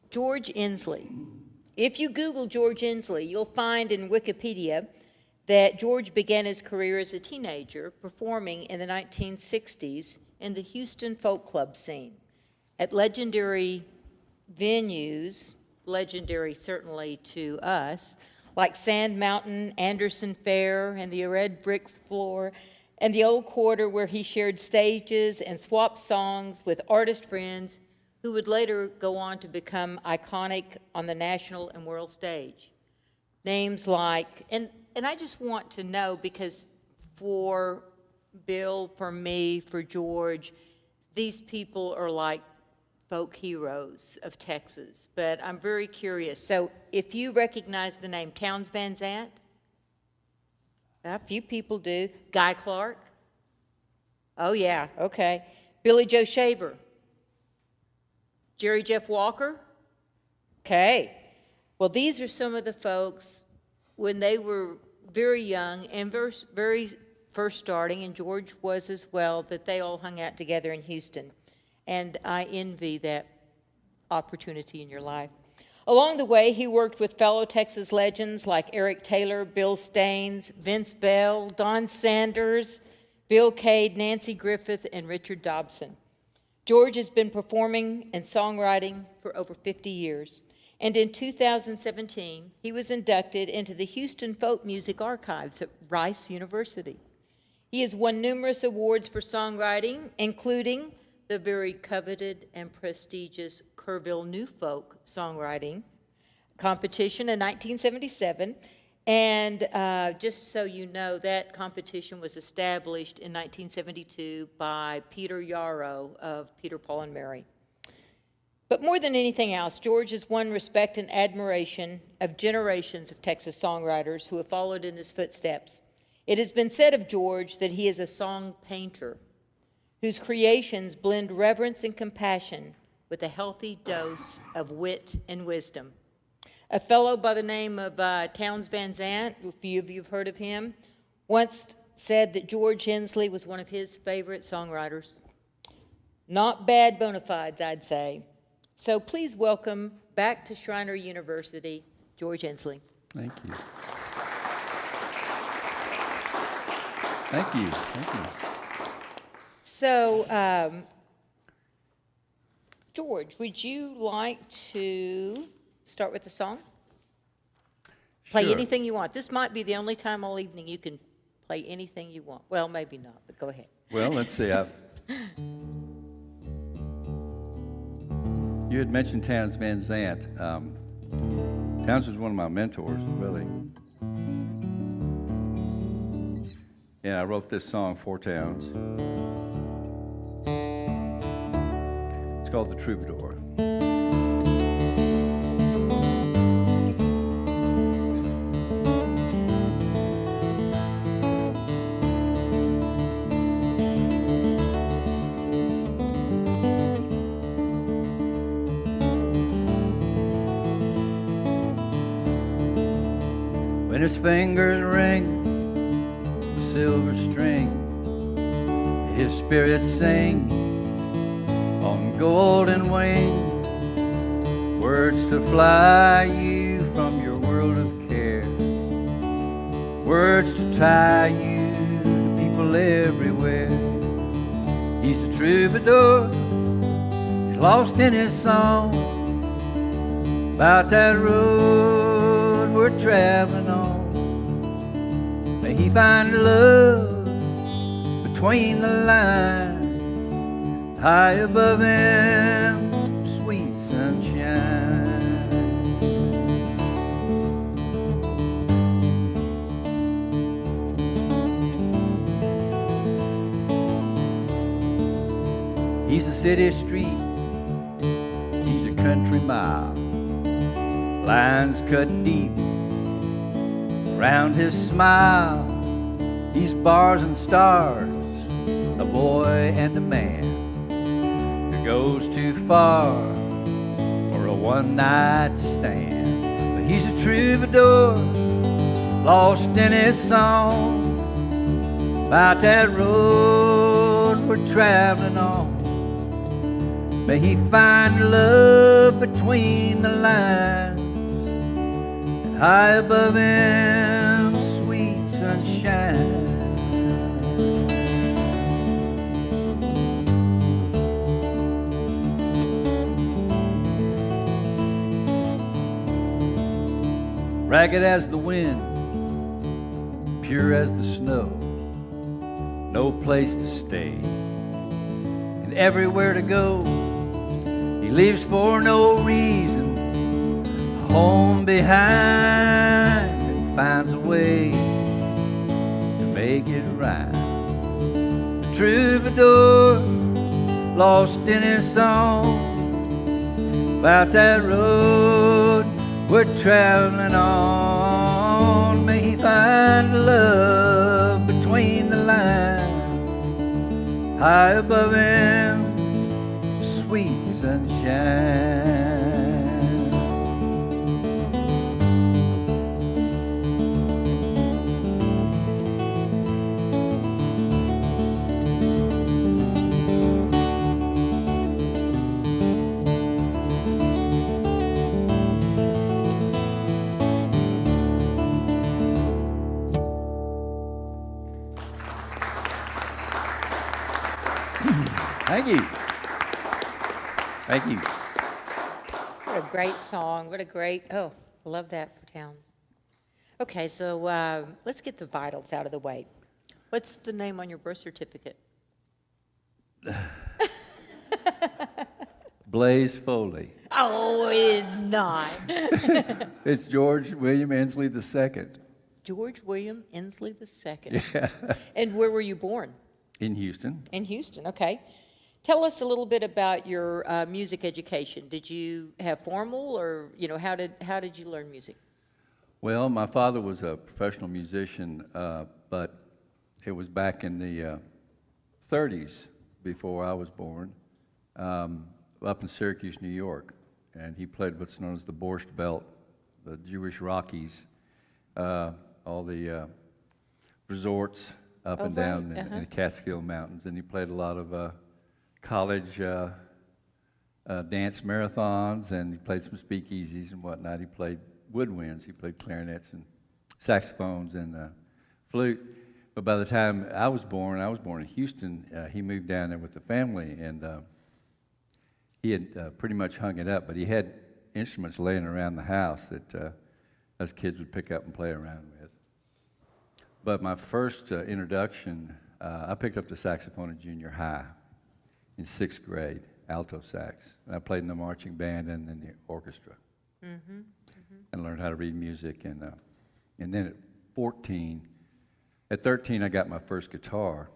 George Ensle. If you Google George Ensle, you'll find in Wikipedia that George began his career as a teenager performing in the 1960s in the Houston folk club scene at legendary venues, legendary certainly to us, like Sand Mountain, Anderson Fair, and the Red Brick Floor, and the Old Quarter, where he shared stages and swapped songs with artist friends who would later go on to become iconic on the national and world stage. Names like, and I just want to know, because for Bill, for me, for George, these people are like folk heroes of Texas, but I'm very curious. So if you recognize the name Townes Van Zandt, a few people do. Guy Clark? Oh yeah, okay. Billy Joe Shaver? Jerry Jeff Walker? Okay. Well, these are some of the folks when they were very young and very first starting, and George was as well, that they all hung out together in Houston. And I envy that opportunity in your life. Along the way, he worked with fellow Texas legends like Eric Taylor, Bill Staines, Vince Bell, Don Sanders, Bill Cade, Nancy Griffith, and Richard Dobson. George has been performing and songwriting for over 50 years, and in 2017, he was inducted into the Houston Folk Music Archives at Rice University. He has won numerous awards for songwriting, including the very coveted and prestigious Kerrville New Folk Songwriting Competition in 1977. And just so you know, that competition was established in 1972 by Peter Yarrow of Peter, Paul, and Mary. But more than anything else, George has won respect and admiration of generations of Texas songwriters who have followed in his footsteps. It has been said of George that he is a song painter whose creations blend reverence and compassion with a healthy dose of wit and wisdom. A fellow by the name of Townes Van Zandt, a few of you have heard of him, once said that George Ensle was one of his favorite songwriters. Not bad bona fides, I'd say. So please welcome back to Schreiner University, George Ensle. Thank you. Thank you. Thank you. So, George, would you like to start with the song? Play Sure. anything you want. This might be the only time all evening you can play anything you want. Well, maybe not, but go ahead. Well, let's see. You had mentioned Townes Van Zandt. Townes was one of my mentors, really. And I wrote this song for Townes. It's called The Troubadour. When his fingers ring the silver string, his spirits sing on golden wing, words to fly you from your world of care, words to tie you to people everywhere. He's a troubadour, he's lost in his song about that road we're traveling on. May he find love between the lines, high above him, sweet sunshine. He's a city street, he's a country mile, lines cut deep round his smile. He's bars and stars, a boy and a man who goes too far for a one-night stand. But he's a troubadour, lost in his song about that road we're traveling on. May he find love between the lines, and high above him, sweet sunshine. Ragged as the wind, pure as the snow, no place to stay, and everywhere to go. He leaves for no reason, a home behind, and finds a way to make it right. The troubadour, lost in his song, about that road we're traveling on. May he find love between the lines, high above him, sweet sunshine. Thank you. Thank you. What a great song. What a great, I love that for Townes. Okay, so let's get the vitals out of the way. What's the name on your birth certificate? Blaze Foley. Oh, it is not. It's George William Ensle II. George William Ensle II. Yeah. And where were you born? In Houston. In Houston, okay. Tell us a little bit about your music education. Did you have formal, or how did you learn music? Well, my father was a professional musician, but it was back in the 30s before I was born, up in Syracuse, New York, and he played what's known as the Borscht Belt, the Jewish Rockies, all the resorts up and down in the Catskill Mountains, and he played a lot of college dance marathons, and he played some speakeasies and whatnot. He played woodwinds, he played clarinets and saxophones and flute. But by the time I was born in Houston, he moved down there with the family, and he had pretty much hung it up, but he had instruments laying around the house that us kids would pick up and play around with. But my first introduction, I picked up the saxophone in junior high in 6th grade, alto sax. And I played in the marching band and in the orchestra, and learned how to read music. And then at 13, I got my first guitar.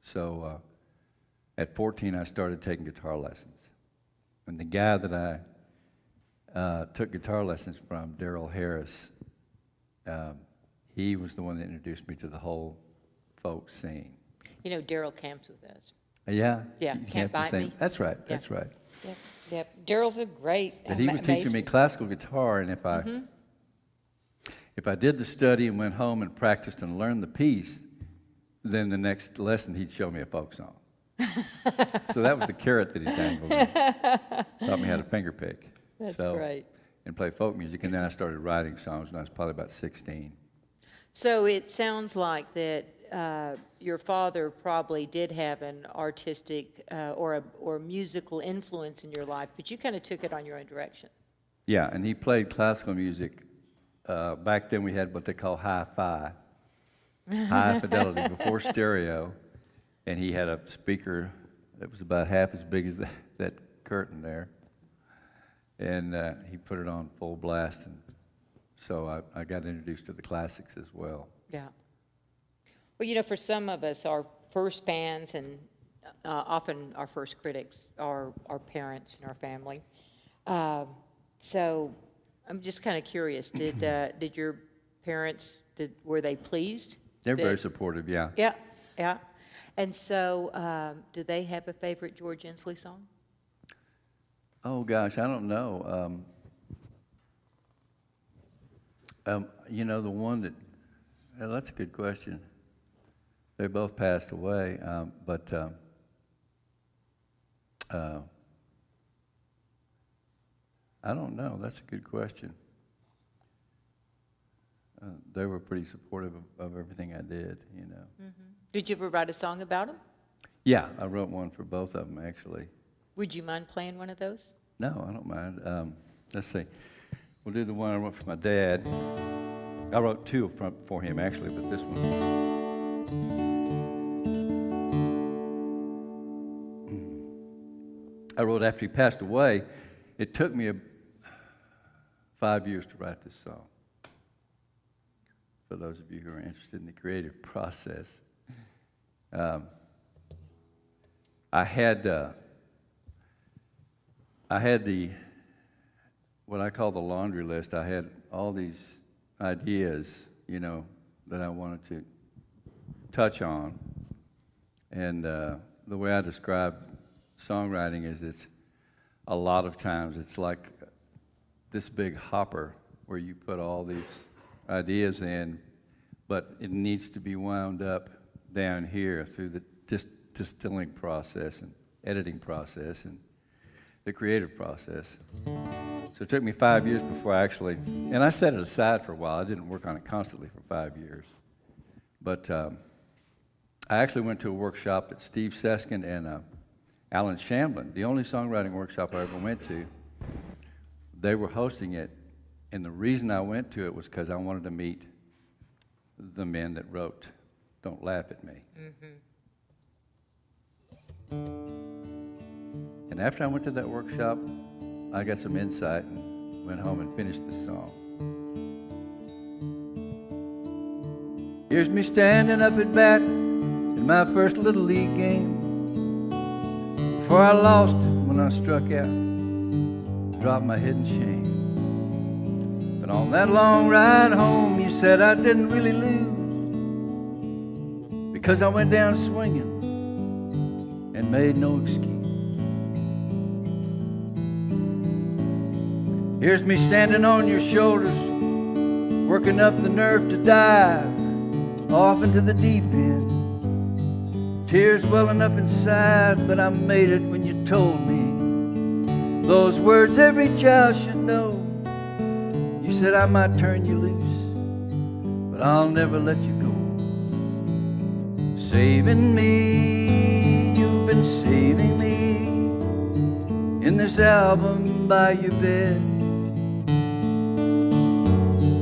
So at 14, I started taking guitar lessons. And the guy that I took guitar lessons from, Darrell Harris, he was the one that introduced me to the whole folk scene. Darrell camps with us. Yeah? Yeah, Can't Bite Me. That's right, that's right. Yep. Darrell's a great, But he was teaching me classical guitar, and if I did the study and went home and practiced and learned the piece, then the next lesson he'd show me a folk song. So that was the carrot that he dangled me. Taught me how to finger pick. That's great. And play folk music, and then I started writing songs when I was probably about 16. So it sounds like that your father probably did have an artistic or musical influence in your life, but you kind of took it on your own direction. Yeah, and he played classical music. Back then we had what they call hi-fi, high fidelity, before stereo, and he had a speaker that was about half as big as that curtain there, and he put it on full blast, and so I got introduced to the classics as well. Yeah. Well, for some of us, our first fans and often our first critics are our parents and our family. So I'm just kind of curious. Did your parents, were they pleased? They're very supportive, yeah. Yeah, yeah. And so do they have a favorite George Ensle song? Oh, gosh, I don't know. The one that, that's a good question. They both passed away, but I don't know. That's a good question. They were pretty supportive of everything I did, Mm-hmm. Did you ever write a song about them? Yeah, I wrote one for both of them, actually. Would you mind playing one of those? No, I don't mind. Let's see. We'll do the one I wrote for my dad. I wrote two for him, actually, but this one. I wrote after he passed away. It took me 5 years to write this song. For those of you who are interested in the creative process, I had the what I call the laundry list. I had all these ideas, that I wanted to touch on, and the way I describe songwriting is it's a lot of times it's like this big hopper where you put all these ideas in, but it needs to be wound up down here through the distilling process and editing process and the creative process. So it took me 5 years before and I set it aside for a while. I didn't work on it constantly for 5 years. But I actually went to a workshop that Steve Seskin and Alan Shamblin, the only songwriting workshop I ever went to, they were hosting it. And the reason I went to it was because I wanted to meet the men that wrote Don't Laugh at Me. Mm-hmm. And after I went to that workshop, I got some insight and went home and finished the song. Here's me standing up at bat in my first Little League game. Before I lost it when I struck out, dropped my head in shame. But on that long ride home, you said I didn't really lose, because I went down swinging and made no excuse. Here's me standing on your shoulders, working up the nerve to dive off into the deep end. Tears welling up inside, but I made it when you told me those words every child should know. You said I might turn you loose, but I'll never let you go. Saving me, you've been saving me in this album by your bed,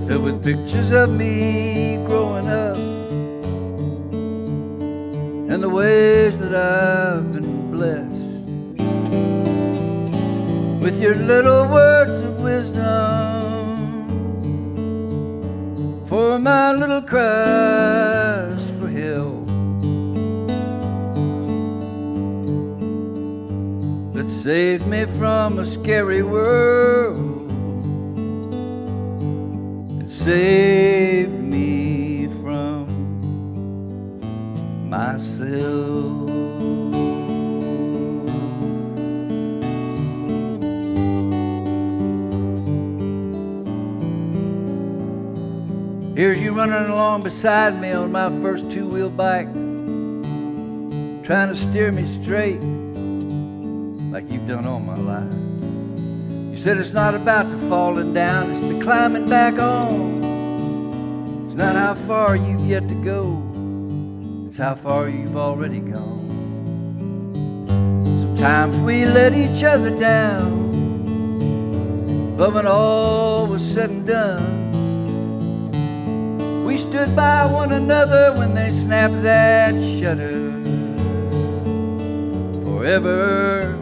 filled with pictures of me growing up and the ways that I've been blessed with your little words of wisdom for my little cries for help that saved me from a scary world and saved me from myself. Here's you running along beside me on my first two-wheel bike, trying to steer me straight like you've done all my life. You said it's not about the falling down, it's the climbing back on. It's not how far you've yet to go, it's how far you've already gone. Sometimes we let each other down, but when all was said and done, we stood by one another when they snapped that shutter. Forever,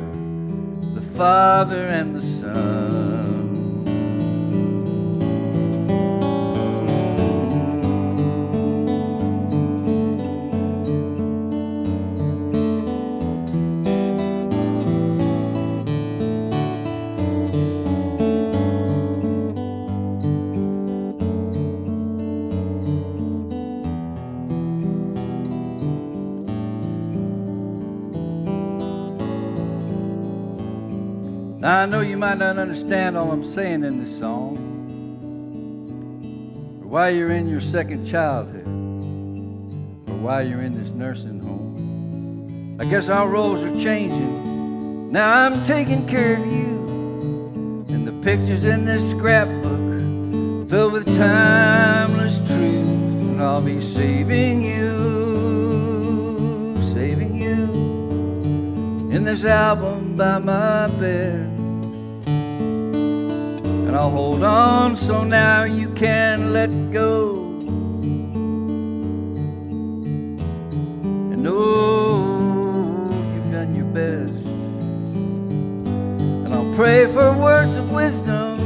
the Father and the Son. Now, I know you might not understand all I'm saying in this song, while you're in your second childhood, or while you're in this nursing home. I guess our roles are changing. Now I'm taking care of you, and the pictures in this scrapbook filled with timeless truth, and I'll be saving you in this album by my bed. And I'll hold on so now you can let go. And oh, you've done your best. And I'll pray for words of wisdom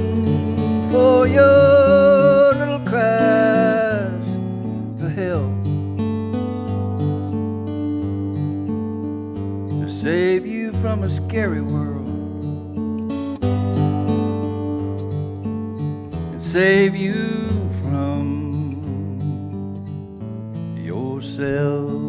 for your little cries for help, to save you from a scary world. Save you from yourself.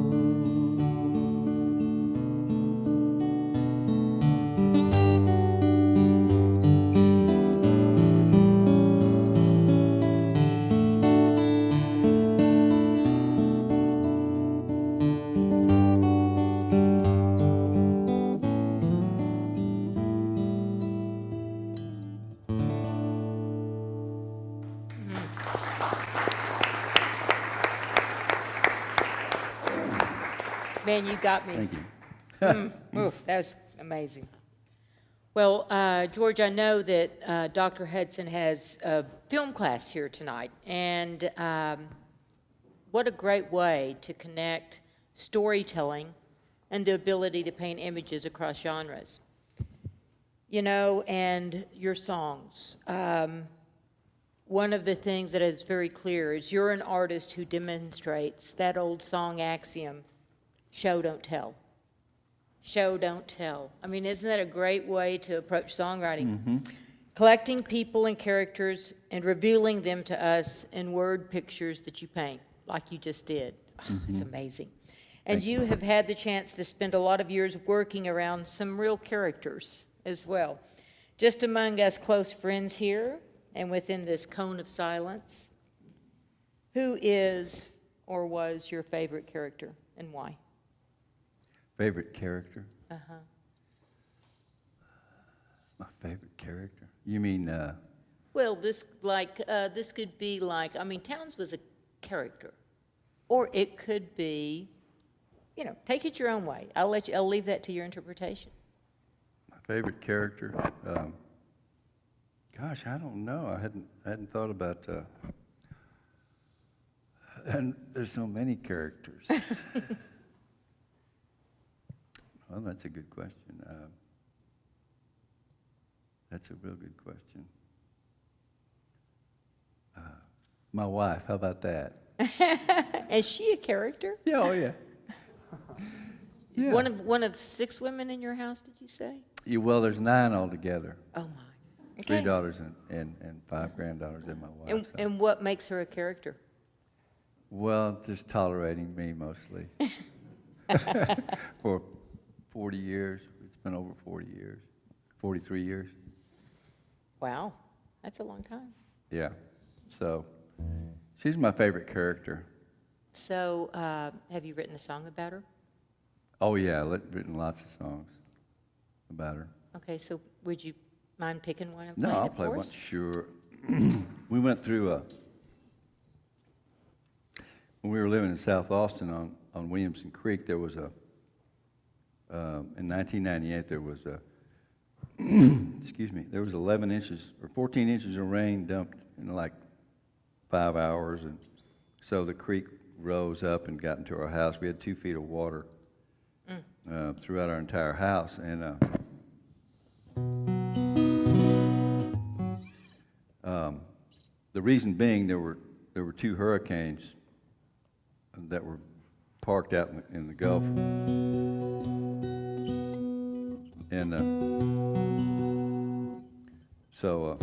Man, you got me. Thank you. Ooh, that was amazing. Well, George, I know that Dr. Hudson has a film class here tonight, and what a great way to connect storytelling and the ability to paint images across genres. You know, and your songs. One of the things that is very clear is you're an artist who demonstrates that old song axiom, show, don't tell. Show, don't tell. I mean, isn't that a great way to approach songwriting? Mm-hmm. Collecting people and characters and revealing them to us in word pictures that you paint, like you just did. Oh, it's amazing. And you have had the chance to spend a lot of years working around some real characters as well. Just among us close friends here and within this cone of silence, who is or was your favorite character and why? Favorite character? Uh-huh. My favorite character? You mean, Well, this could be like, I mean, Townes was a character. Or it could be, you know, take it your own way. I'll leave that to your interpretation. my favorite character? Gosh, I don't know. I hadn't thought about, and there's so many characters. Well, that's a good question. That's a real good question. My wife, how about that? Is she a character? Yeah, oh yeah. Yeah. One of 6 women in your house, did you say? Yeah, well, there's 9 altogether. Oh, my. 3 daughters and 5 granddaughters and my wife. So. And what makes her a character? Well, just tolerating me mostly. For 40 years. It's been over 40 years. 43 years. Wow, that's a long time. Yeah. So she's my favorite character. So have you written a song about her? Oh, yeah. I've written lots of songs about her. Okay, so would you mind picking one and No, playing I'll it play for one. us? Sure. We went through when we were living in South Austin on Williamson Creek, there was in 1998, there was there was 11 inches or 14 inches of rain dumped in like 5 hours, and so the creek rose up and got into our house. We had 2 feet of water throughout our entire house, and the reason being there were 2 hurricanes that were parked out in the Gulf, and so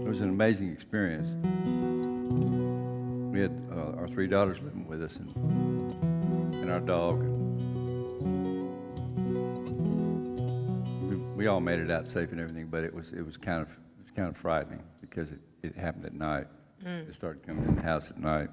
it was an amazing experience. We had our 3 daughters living with us, and our dog. We all made it out safe and everything, but it was kind It's kind of frightening because it happened at night. It started coming in the house at night.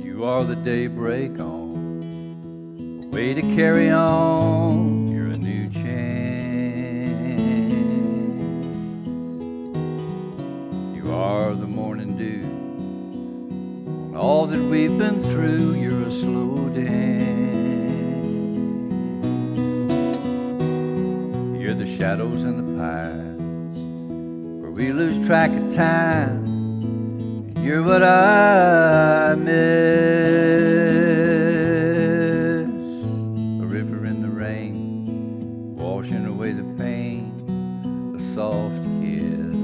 You are the daybreak on, a way to carry on. You're a new chance. You are the morning dew on all that we've been through. You're a slow dance. You're the shadows and the pines where we lose track of time. You're what I miss. A river in the rain, washing away the pain, a soft kiss.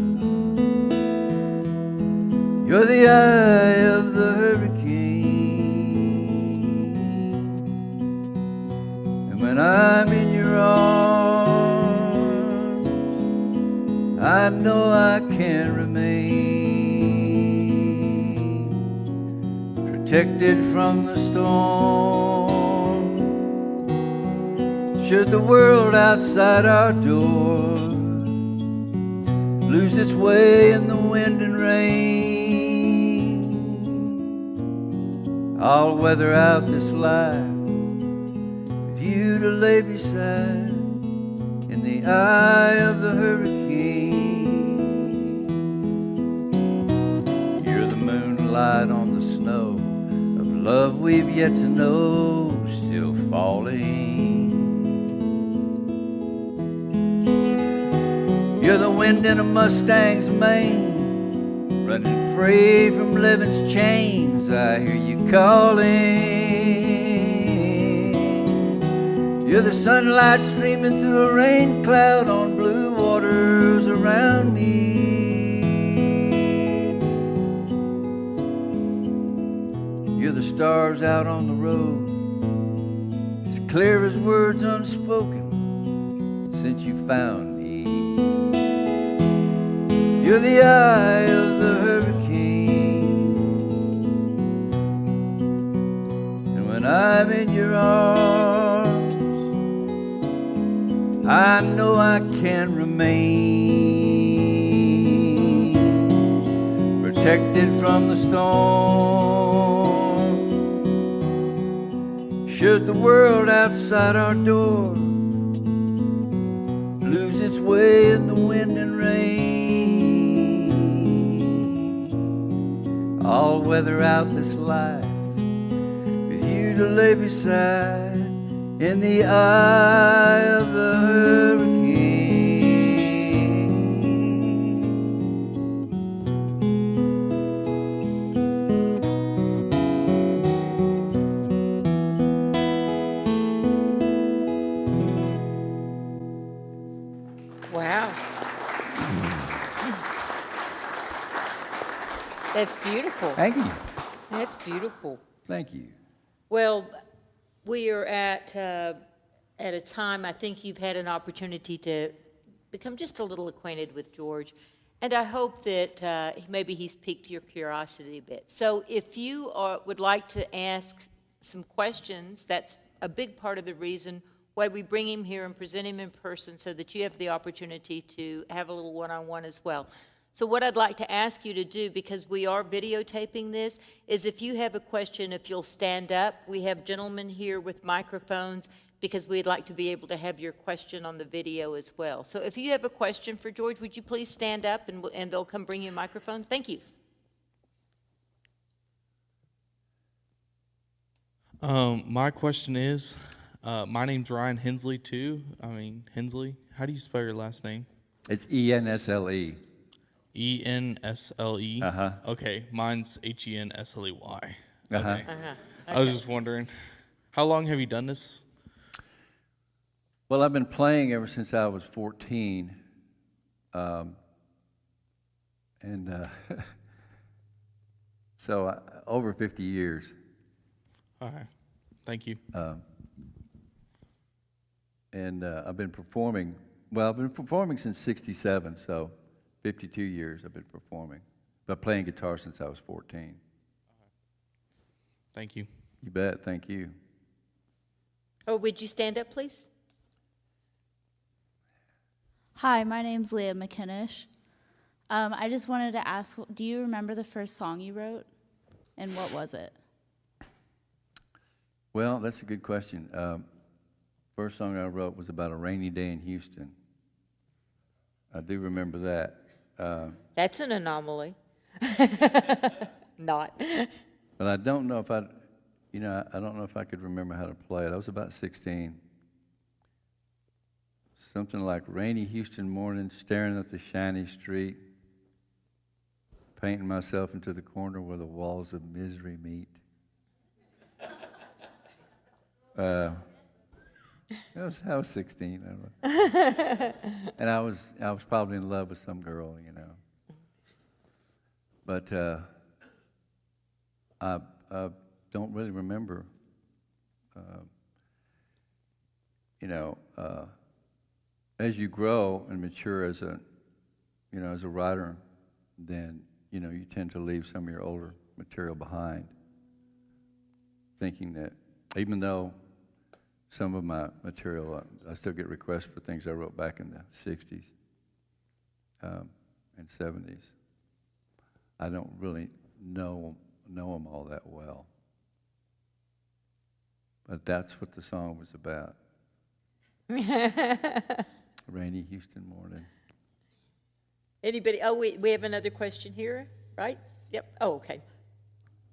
You're the eye of the hurricane, and when I'm in your arms, I know I can remain protected from the storm. Should the world outside our door lose its way in the wind and rain, I'll weather out this life with you to lay beside in the eye of the hurricane. You're the moonlight on the snow of love we've yet to know, still falling. You're the wind in a Mustang's mane, running free from living's chains. I hear you calling. You're the sunlight streaming through a rain cloud on blue waters around me. You're the stars out on the road, as clear as words unspoken since you found me. You're the eye of the hurricane, and when I'm in your arms, I know I can remain protected from the storm. Should the world outside our door lose its way in the wind and rain, I'll weather out this life with you to lay beside in the eye of the hurricane. Wow. That's beautiful. Thank you. That's beautiful. Thank you. Well, we are at a time, I think you've had an opportunity to become just a little acquainted with George, and I hope that maybe he's piqued your curiosity a bit. So if you would like to ask some questions, that's a big part of the reason why we bring him here and present him in person, so that you have the opportunity to have a little one-on-one as well. So what I'd like to ask you to do, because we are videotaping this, is if you have a question, if you'll stand up. We have gentlemen here with microphones, because we'd like to be able to have your question on the video as well. So if you have a question for George, would you please stand up, and they'll come bring you a microphone? Thank you. My question is, my name's Ryan Hensley too. Hensley. How do you spell your last name? It's Ensle. Ensle. Uh-huh. Okay, mine's Hensley. Okay. Uh-huh. I was just wondering, how long have you done this? Well, I've been playing ever since I was 14. So over 50 years. All right. Thank you. And I've been performing, well, I've been performing since 67, so 52 years I've been performing. But playing guitar since I was 14. Thank you. You bet, thank you. Oh, would you stand up, please? Hi, my name's Leah McKinnish. I just wanted to ask, do you remember the first song you wrote? And what was it? Well, that's a good question. First song I wrote was about a rainy day in Houston. I do remember that. That's an anomaly. Not. But I don't know if I don't know if I could remember how to play it. I was about 16. Something like rainy Houston morning, staring at the shiny street, painting myself into the corner where the walls of misery meet. I was 16. I don't know. And I was probably in love with some girl, you know. But I don't really remember. As you grow and mature as a writer, then you tend to leave some of your older material behind, thinking that even though some of my material, I still get requests for things I wrote back in the 60s and 70s. I don't really know them all that well. But that's what the song was about. Rainy Houston morning. Anybody? Oh, we have another question here, right? Yep. Oh, okay.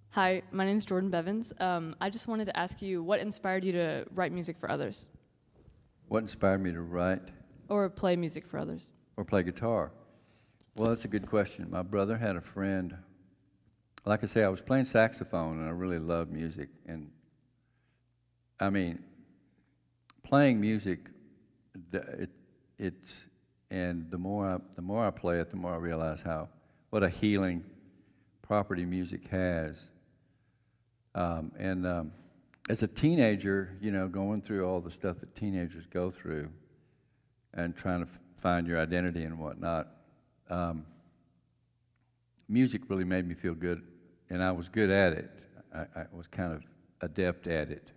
Hi, my name is Jordan Bevins. I just wanted to ask you, what inspired you to write music for others? What inspired me to write Or play music for others? or play guitar? Well, that's a good question. My brother had a friend. Like I say, I was playing saxophone, and I really loved music. And I mean, playing music, and the more I play it, the more I realize what a healing property music has. As a teenager, going through all the stuff that teenagers go through, and trying to find your identity and whatnot, music really made me feel good, and I was good at it. I was kind of adept at it.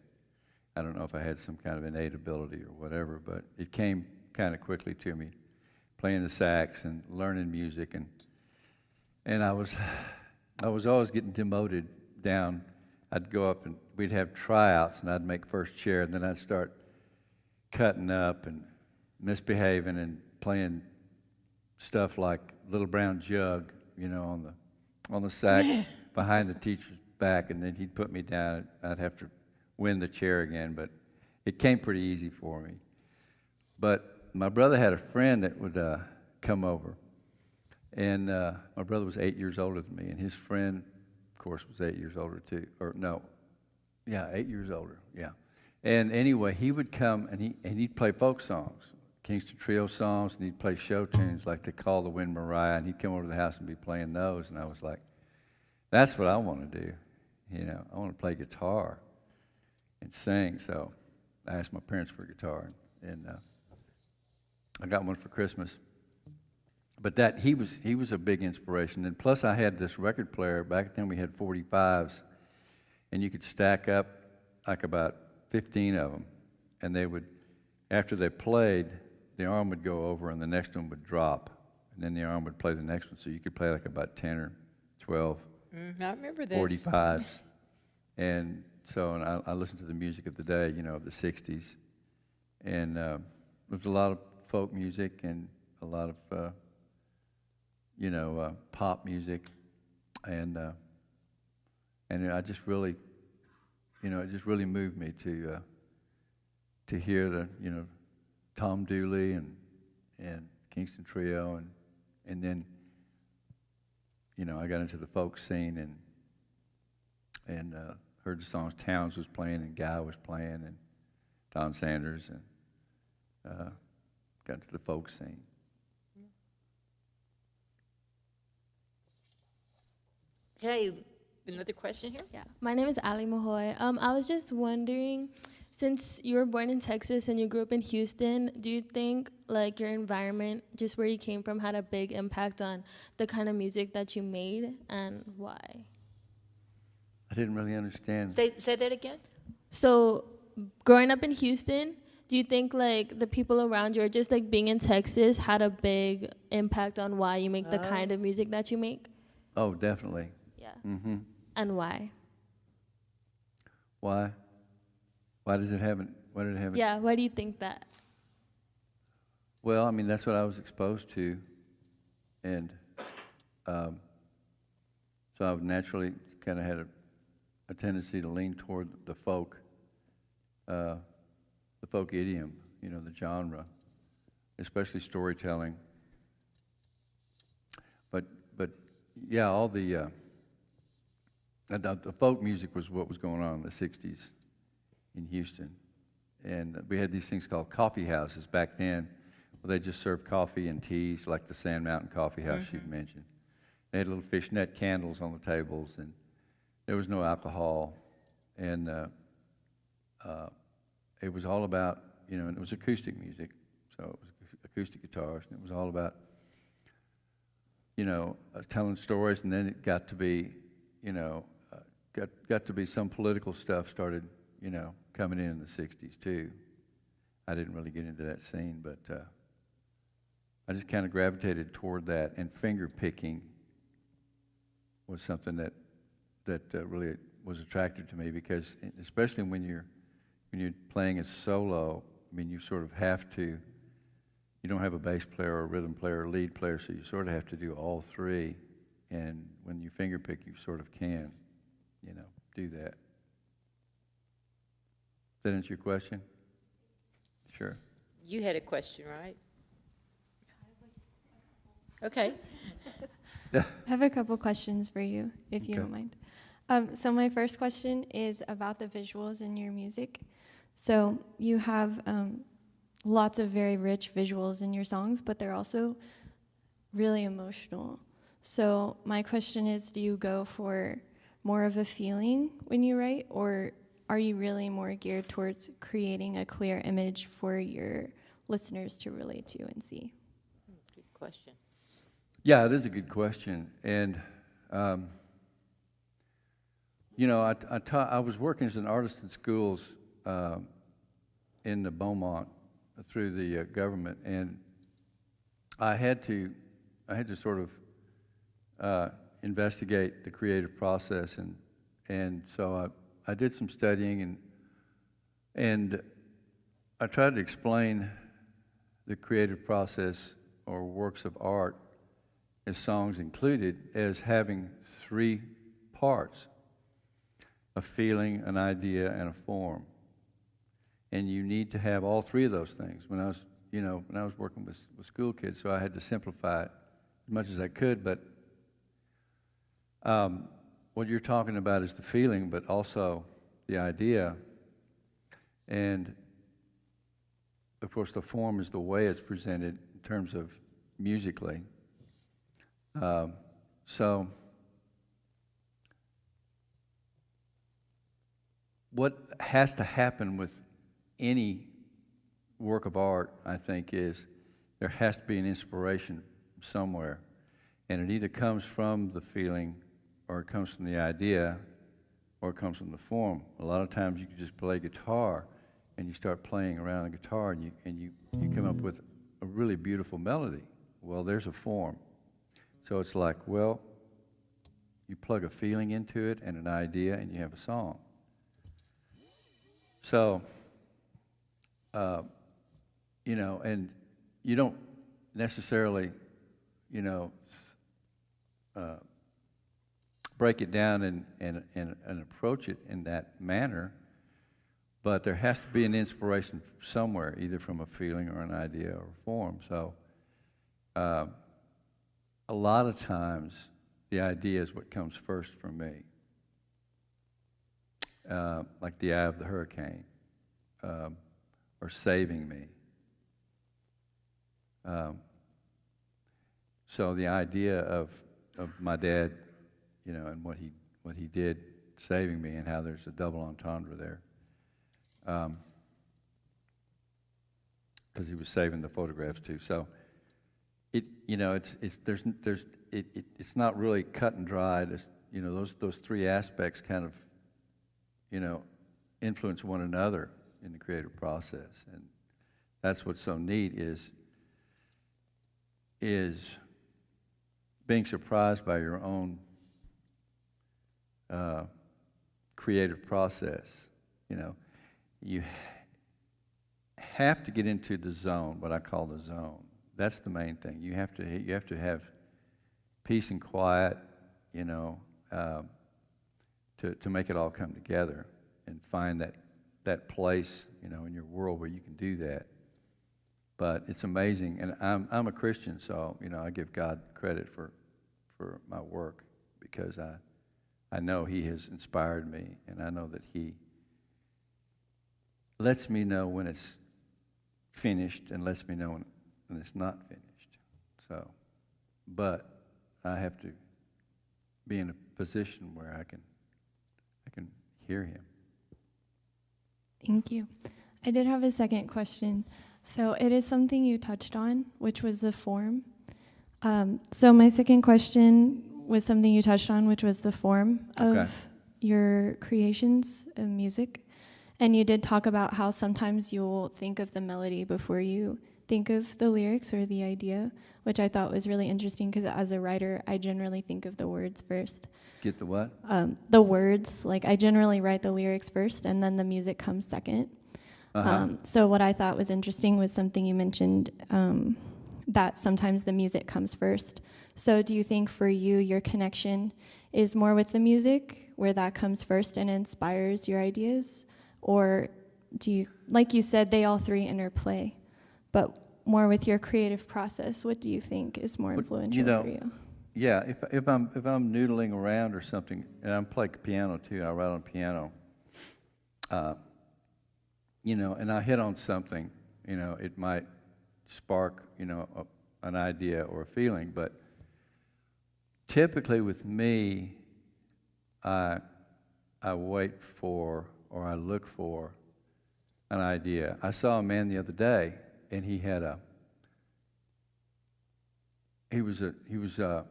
I don't know if I had some kind of innate ability or whatever, but it came kind of quickly to me, playing the sax and learning music, and I was always getting demoted down. I'd go up and we'd have tryouts, and I'd make first chair, and then I'd start cutting up and misbehaving and playing stuff like Little Brown Jug, on the sax behind the teacher's back, and then he'd put me down. I'd have to win the chair again, but it came pretty easy for me. But my brother had a friend that would come over, and my brother was 8 years older than me, and his friend, of course, was 8 years older too. 8 years older, yeah. And anyway, he would come, and he'd play folk songs, Kingston Trio songs, and he'd play show tunes like "To Call the Wind Mariah," and he'd come over to the house and be playing those, and I was like, that's what I want to do. I want to play guitar and sing. So I asked my parents for a guitar, and I got one for Christmas. But he was a big inspiration. And plus I had this record player. Back then we had 45s, and you could stack up like about 15 of them, and they would, after they played, the arm would go over and the next one would drop, and then the arm would play the next one, so you could play like about 10 or 12 I remember this. 45s. And so I listened to the music of the day, of the 60s. And there was a lot of folk music and a lot of, pop music. And I just really, it just really moved me to hear the, Tom Dooley and Kingston Trio. And then, I got into the folk scene and heard the songs Townes was playing and Guy was playing and Don Sanders, and got into the folk scene. Okay, Another question here? Yeah, my name is Ali Mahoy. I was just wondering, since you were born in Texas and you grew up in Houston, do you think like your environment, just where you came from, had a big impact on the kind of music that you made, and why? I didn't really understand. Say that again? So, growing up in Houston, do you think like the people around you, or just like being in Texas, had a big impact on why you make the kind of music that you make? Oh, definitely. Yeah. Mm-hmm. And why? Why? Why did it have? Yeah, why do you think that? Well, I mean, that's what I was exposed to, and so I've naturally kind of had a tendency to lean toward the folk idiom, the genre, especially storytelling. But yeah, all the folk music was what was going on in the '60s in Houston, and we had these things called coffee houses back then. Well, they just served coffee and teas, like the Sand Mountain Coffee House you mentioned. They had little fishnet candles on the tables, and there was no alcohol, and it was all about, and it was acoustic music, so it was acoustic guitars, and it was all about, telling stories, and then it got to be, got to be some political stuff started, coming in the '60s too. I didn't really get into that scene, but I just kind of gravitated toward that, and finger picking was something that really was attractive to me, because especially when you're playing a solo, I mean, you sort of have to. You don't have a bass player or a rhythm player or lead player, so you sort of have to do all three. And when you finger pick, you sort of can, do that. Does that answer your question? Sure. You had a question, right? Okay. I have a couple questions for you, if you Okay. don't mind. So my first question is about the visuals in your music. So you have lots of very rich visuals in your songs, but they're also really emotional. So my question is, do you go for more of a feeling when you write, or are you really more geared towards creating a clear image for your listeners to relate to and see? Good question. Yeah, it is a good question, and I was working as an artist in schools in the Beaumont through the government, and I had to sort of investigate the creative process, and so I did some studying, and I tried to explain the creative process or works of art, as songs included, as having three parts: a feeling, an idea, and a form. And you need to have all three of those things. When I was working with school kids, so I had to simplify it as much as I could. But what you're talking about is the feeling, but also the idea. And of course, the form is the way it's presented in terms of musically. So what has to happen with any work of art, I think, is there has to be an inspiration somewhere. And it either comes from the feeling, or it comes from the idea, or it comes from the form. A lot of times you can just play guitar, and you start playing around the guitar, and you come up with a really beautiful melody. Well, there's a form. So it's like, well, you plug a feeling into it and an idea, and you have a song. So, and you don't necessarily, break it down and approach it in that manner, but there has to be an inspiration somewhere, either from a feeling or an idea or a form. So, a lot of times, the idea is what comes first for me. Like The Eye of the Hurricane, or Saving Me. So the idea of my dad, and what what he did saving me and how there's a double entendre there. Because he was saving the photographs too. So it's not really cut and dried. It's, those three aspects kind of, influence one another in the creative process. And that's what's so neat is being surprised by your own creative process. You have to get into the zone, what I call the zone. That's the main thing. You have to have peace and quiet, to make it all come together and find that place, in your world where you can do that. But it's amazing, and I'm a Christian, so I give God credit for my work, because I know He has inspired me, and I know that He lets me know when it's finished and lets me know when it's not finished. So, but I have to be in a position where I can hear Him. Thank you. I did have a second question. So it is something you touched on, which was the form. So my second question was something you touched on, which was the form of your creations of music. And you did talk about how sometimes you'll think of the melody before you think of the lyrics or the idea, which I thought was really interesting, because as a writer, I generally think of the words first. Get the what? The words. Like, I generally write the lyrics first, and then the music comes second. So what I thought was interesting was something you mentioned, that sometimes the music comes first. So do you think for you, your connection is more with the music, where that comes first and inspires your ideas? Or do you, like you said, they all three interplay, but more with your creative process, what do you think is more influential for you? Yeah, if I'm noodling around or something, and I'm playing piano too, I write on piano, and I hit on something, it might spark, an idea or a feeling, but typically with me, I wait for, or I look for an idea. I saw a man the other day, and he was a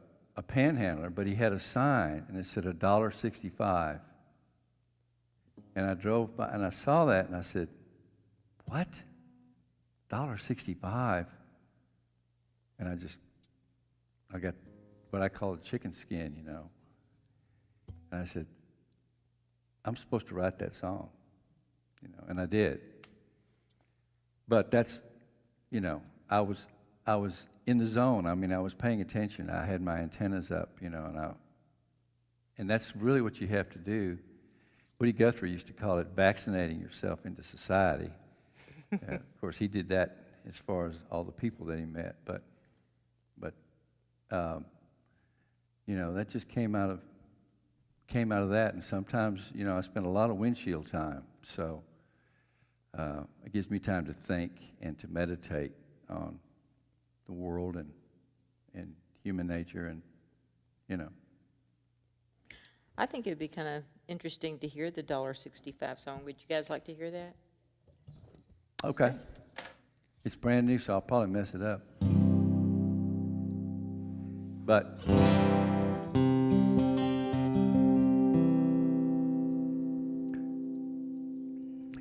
panhandler, but he had a sign, and it said $1.65. And I drove by, and I saw that, and I said, "What? $1.65?" And I got what I call a chicken skin, And I said, I'm supposed to write that song, and I did. But that's, I was in the zone. I mean, I was paying attention. I had my antennas up, and that's really what you have to do. Woody Guthrie used to call it vaccinating yourself into society. Of course, he did that as far as all the people that he met, but that just came out of that. And sometimes, I spend a lot of windshield time, so it gives me time to think and to meditate on the world and human nature, and I think it would be kind of interesting to hear the $1.65 song. Would you guys like to hear that? Okay. It's brand new, so I'll probably mess it up. But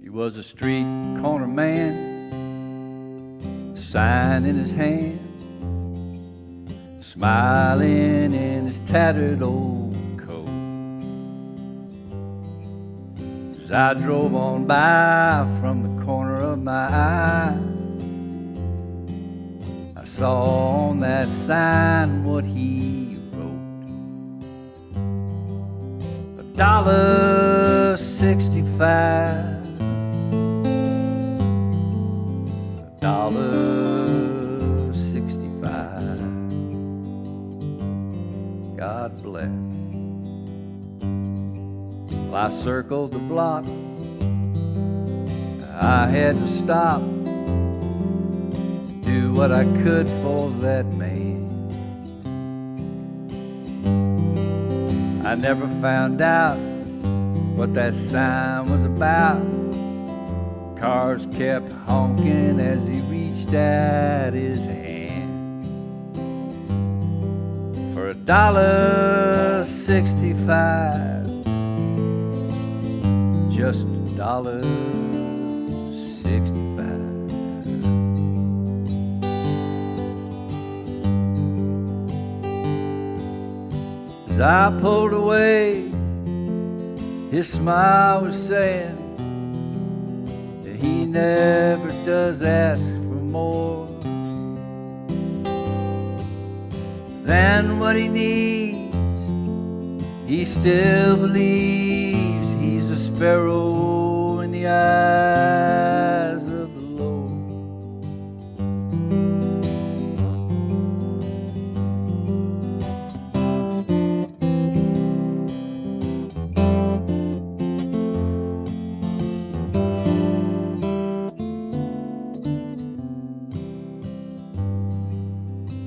he was a street corner man, a sign in his hand, smiling in his tattered old coat. As I drove on by from the corner of my eye, I saw on that sign what he wrote: $1.65. $1.65. God bless. Well, I circled the block. I had to stop, do what I could for that man. I never found out what that sign was about. Cars kept honking as he reached out his hand for $1.65, just $1.65. As I pulled away, his smile was saying that he never does ask for more than what he needs. He still believes he's a sparrow in the eyes of the Lord.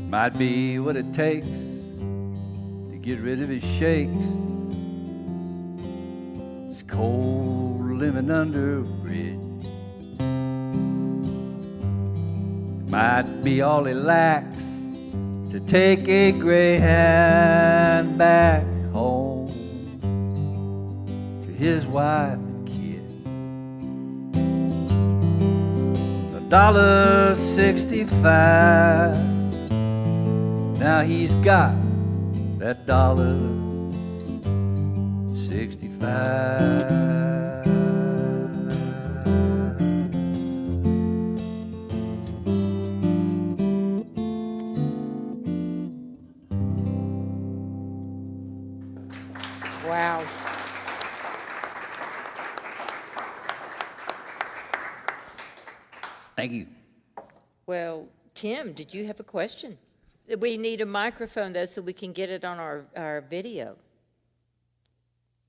Might be what it takes to get rid of his shakes. It's cold living under a bridge. It might be all he lacks to take a Greyhound back home to his wife and kid. $1.65. Now he's got that $1.65. Wow. Thank you. Well, Tim, did you have a question? We need a microphone, though, so we can get it on our video.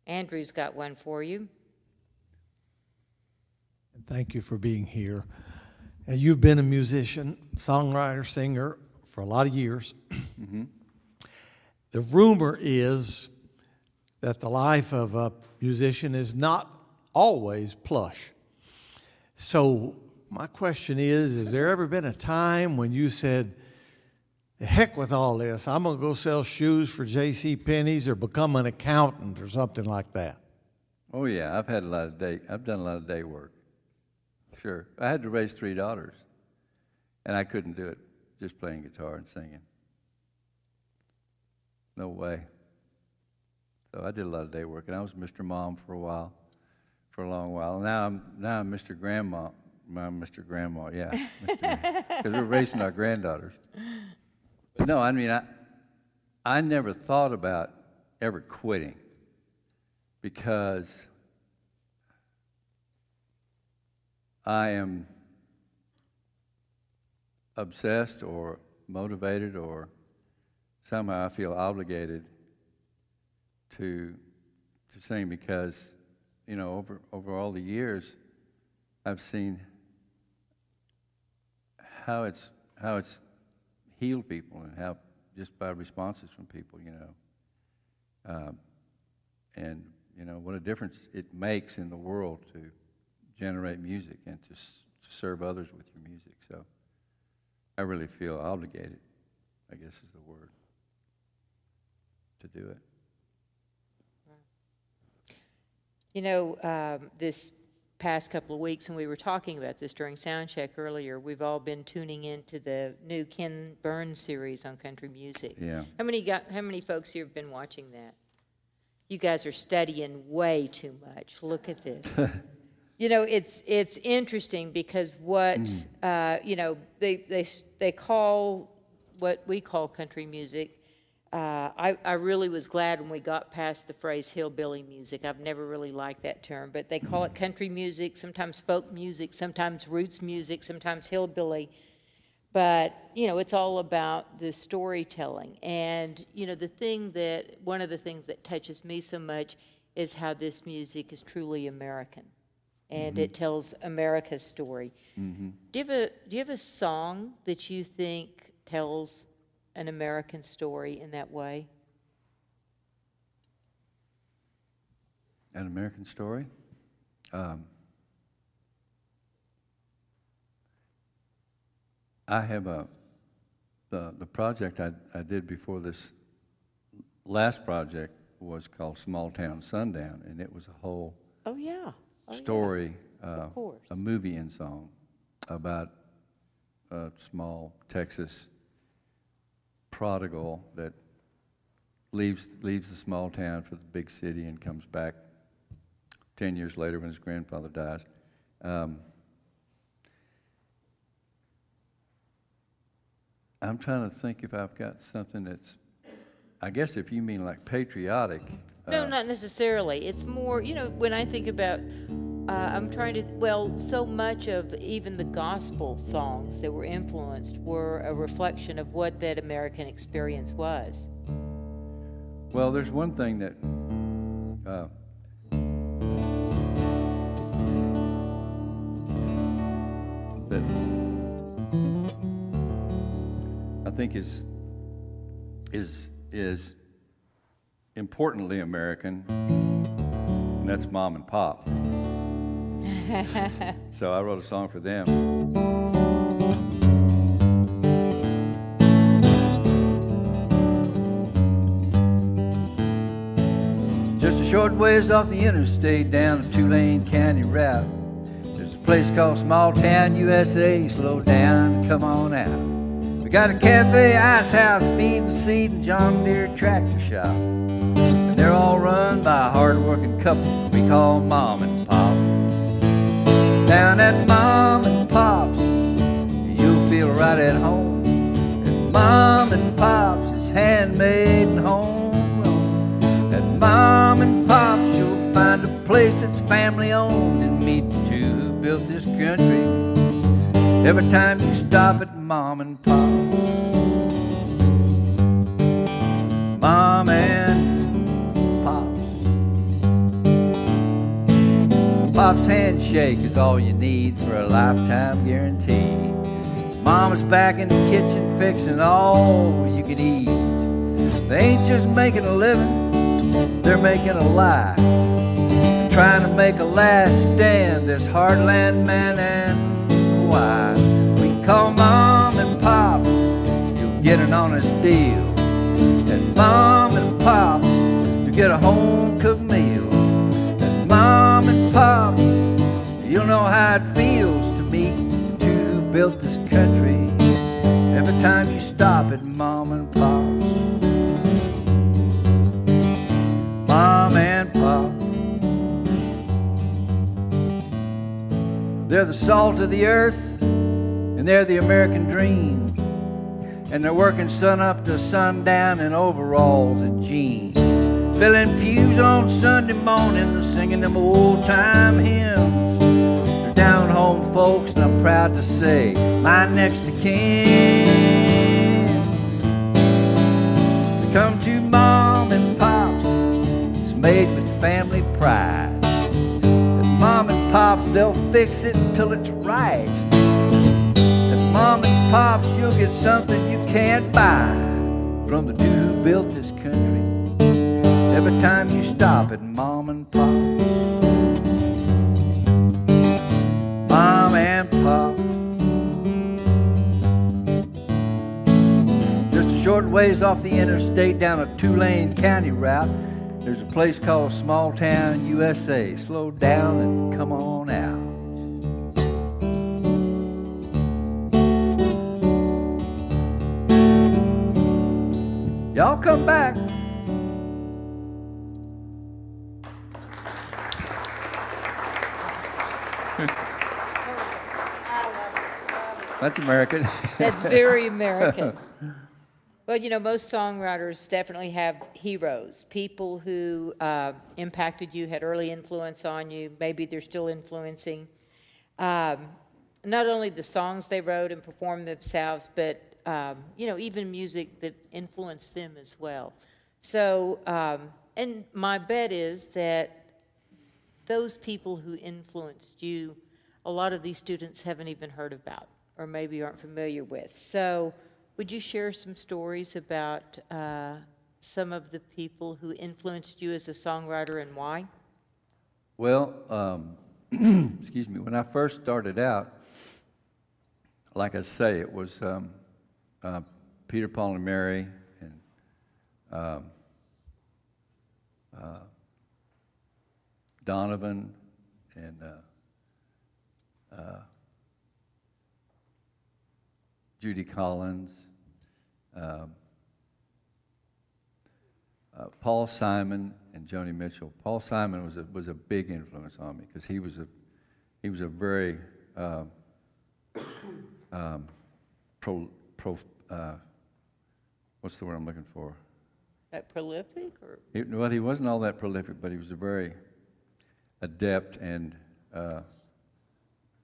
Andrew's got one for you. And thank you for being here. And you've been a musician, songwriter, singer for a lot of years. Mm-hmm. The rumor is that the life of a musician is not always plush. So my question is there ever been a time when you said, the heck with all this, I'm going to go sell shoes for J.C. Penney's or become an accountant or something like that? Oh yeah, I've done a lot of day work. Sure. I had to raise 3 daughters, and I couldn't do it just playing guitar and singing. No way. So I did a lot of day work, and I was Mr. Mom for a long while. Now I'm Mr. Grandma. I'm Mr. Grandma, yeah. Because we're raising our granddaughters. But no, I mean, I never thought about ever quitting because I am obsessed or motivated or somehow I feel obligated to sing because, you know, over all the years, I've seen how it's healed people and how just by responses from people, you know, and you know what a difference it makes in the world to generate music and to serve others with your music. So I really feel obligated, I guess is the word, to do it. You know, this past couple of weeks, and we were talking about this during sound check earlier, we've all been tuning into the new Ken Burns series on country music. Yeah. How many folks here have been watching that? You guys are studying way too much. Look at this. You know, it's interesting because what you know, they call what we call country music. I really was glad when we got past the phrase hillbilly music. I've never really liked that term, but they call it country music, sometimes folk music, sometimes roots music, sometimes hillbilly. But, you know, it's all about the storytelling. And, you know, one of the things that touches me so much is how this music is truly American. And it tells America's story. Do you have a song that you think tells an American story in that way? An American Story? I have the project I did before this last project was called Small Town Sundown, and it was a whole Oh, yeah. Oh, story, Of course. a movie in song about a small Texas prodigal that leaves the small town for the big city and comes back 10 years later when his grandfather dies. I'm trying to think if I've got something that's, I guess if you mean like patriotic. No, not necessarily. It's more, when I think about, I'm trying to, well, so much of even the gospel songs that were influenced were a reflection of what that American experience was. Well, there's one thing that I think is importantly American, and that's Mom and Pop. So I wrote a song for them. Just a short ways off the interstate down a two-lane county route, there's a place called Small Town, USA. Slow down, come on out. We got a cafe, ice house, feed and seed, and John Deere tractor shop. And they're all run by a hard-working couple we call Mom and Pop. Down at Mom and Pop's, you'll feel right at home. At Mom and Pop's, it's handmade and homegrown. At Mom and Pop's, you'll find a place that's family-owned and meet the two who built this country. Every time you stop at Mom and Pop. Mom and Pop's. Pop's handshake is all you need for a lifetime guarantee. Mama's back in the kitchen fixing all you can eat. They ain't just making a living, they're making a life. Trying to make a last stand, this heartland man and wife. We call Mom and Pop, you'll get an honest deal. And Mom and Pop, you'll get a home-cooked meal. And Mom and Pop, you'll know how it feels to meet the two who built this country. Every time you stop at Mom and Pop's. Mom and Pop. They're the salt of the earth, and they're the American dream. And they're working sun up to sundown in overalls and jeans. Filling pews on Sunday morning, they're singing them old-time hymns. They're down-home folks, and I'm proud to say, my next of kin. So come to Mom and Pop's, it's made with family pride. At Mom and Pop's, they'll fix it until it's right. At Mom and Pop's, you'll get something you can't buy from the two who built this country. Every time you stop at Mom and Pop. Mom and Pop. Just a short ways off the interstate down a two-lane county route, there's a place called Small Town, USA. Slow down and come on out. Y'all come back. That's American. That's very American. Well, most songwriters definitely have heroes, people who impacted you, had early influence on you. Maybe they're still influencing. Not only the songs they wrote and performed themselves, but, even music that influenced them as well. So, and my bet is that those people who influenced you, a lot of these students haven't even heard about or maybe aren't familiar with. So would you share some stories about some of the people who influenced you as a songwriter and why? Well, excuse me, when I first started out, like I say, it was Peter, Paul, and Mary, and Donovan, and Judy Collins, Paul Simon, and Joni Mitchell. Paul Simon was a big influence on me because he was a very what's the word I'm looking for? That prolific, or? Well, he wasn't all that prolific, but he was a very adept, and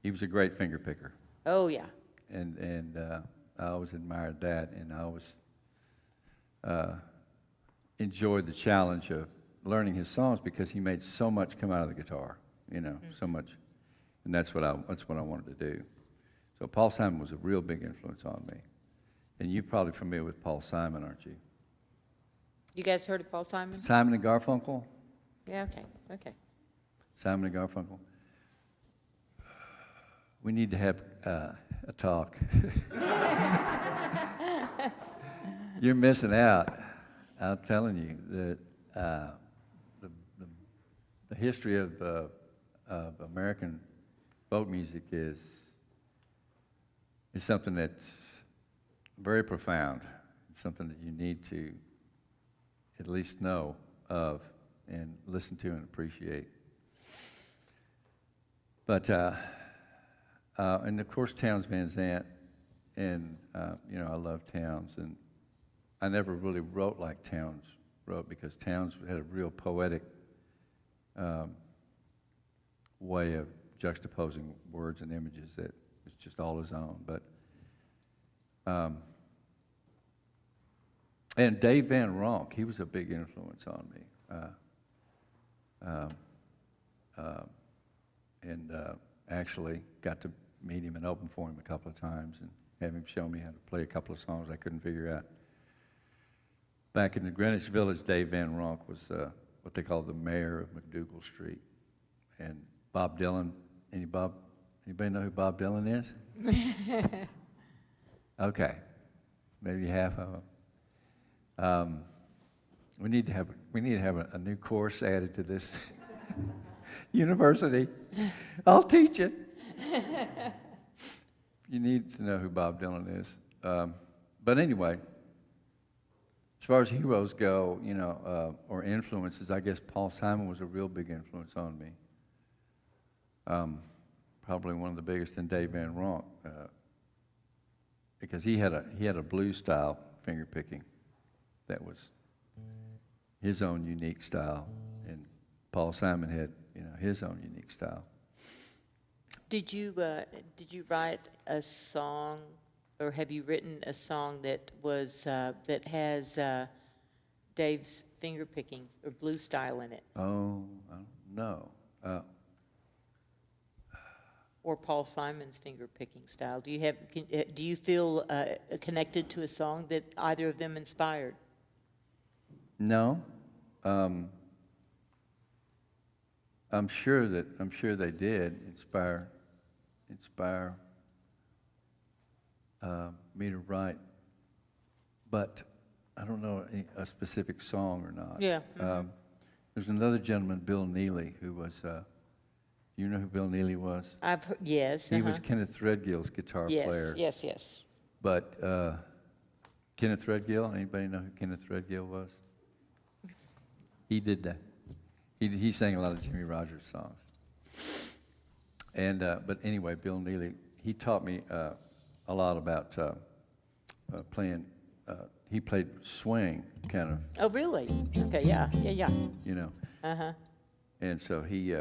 he was a great finger picker. Oh, yeah. And I always admired that, and I always enjoyed the challenge of learning his songs because he made so much come out of the guitar, so much, and that's what I wanted to do. So Paul Simon was a real big influence on me, and you're probably familiar with Paul Simon, aren't you? You guys heard of Paul Simon? Simon and Garfunkel. Yeah. Okay. Simon and Garfunkel. We need to have a talk. You're missing out. I'm telling you that the history of American folk music is something that's very profound. It's something that you need to at least know of and listen to and appreciate. But and of course Townes Van Zandt, and I love Townes, and I never really wrote like Townes wrote because Townes had a real poetic way of juxtaposing words and images that was just all his own. But and Dave Van Ronk, he was a big influence on me. Actually got to meet him and open for him a couple of times and have him show me how to play a couple of songs I couldn't figure out. Back in the Greenwich Village, Dave Van Ronk was what they called the mayor of McDougal Street. And Bob Dylan, anybody know who Bob Dylan is? Okay, maybe half of them. We need to have a new course added to this university. I'll teach it. You need to know who Bob Dylan is. But anyway, as far as heroes go, or influences, I guess Paul Simon was a real big influence on me. Probably one of the biggest, in Dave Van Ronk, because he had a blues style finger picking that was his own unique style, and Paul Simon had his own unique style. Did you write a song, or have you written a song that has Dave's finger picking or blues style in it? Oh, no. Or Paul Simon's finger picking style? Do you feel connected to a song that either of them inspired? No. I'm sure they did inspire me to write, but I don't know a specific song or not. Yeah. There's another gentleman, Bill Neely, who was. You know who Bill Neely was? I've heard, yes. He was Kenneth Threadgill's guitar player. Yes. But Kenneth Threadgill, anybody know who Kenneth Threadgill was? He did that. He sang a lot of Jimmy Rogers songs. And but anyway, Bill Neely, he taught me a lot about playing. He played swing, kind of. Oh, really? Okay, yeah. Uh-huh. And so he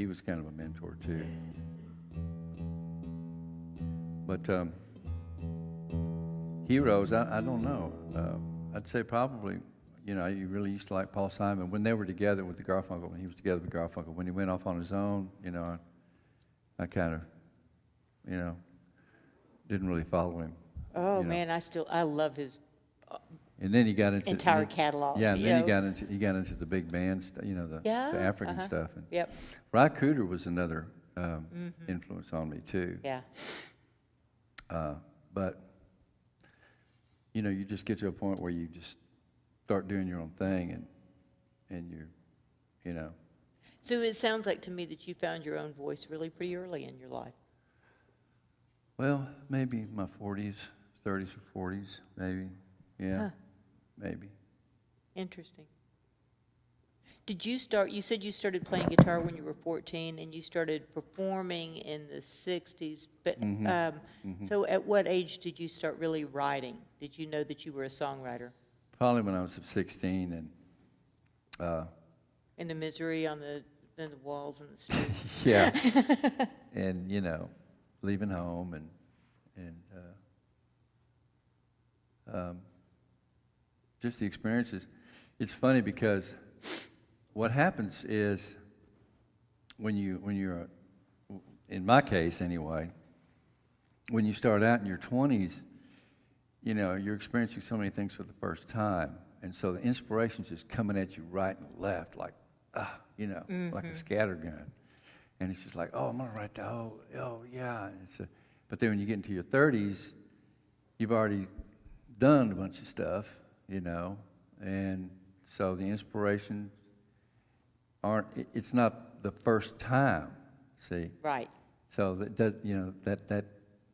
was kind of a mentor too. But heroes, I don't know. I'd say probably, you really used to like Paul Simon when they were together with the Garfunkel. When he was together with Garfunkel, when he went off on his own, I kind of, didn't really follow him. Oh man, I love his And then you got into Entire and then- catalog, Yeah, and you then know. you got into the big band, the Yeah, African uh-huh. stuff. And Yep, Ry Cooder was another influence on me too. yeah. But you just get to a point where you just start doing your own thing, and you're. So it sounds like to me that you found your own voice really pretty early in your life. Well, maybe my 40s, 30s or 40s, maybe. Yeah, Huh. maybe. Interesting. You said you started playing guitar when you were 14, and you started performing in the 60s, but, so at what age did you start really writing? Did you know that you were a songwriter? Probably when I was 16, and In the misery in the walls and the street? yeah, and leaving home and just the experiences. It's funny because what happens is when you're in my case anyway, when you start out in your 20s, you're experiencing so many things for the first time, and so the inspiration's just coming at you right and left, like like a scatter gun, and it's just like, oh, I'm gonna write that. Oh yeah. And but then when you get into your 30s, you've already done a bunch of stuff, and so the inspiration it's not the first time, see? Right. So that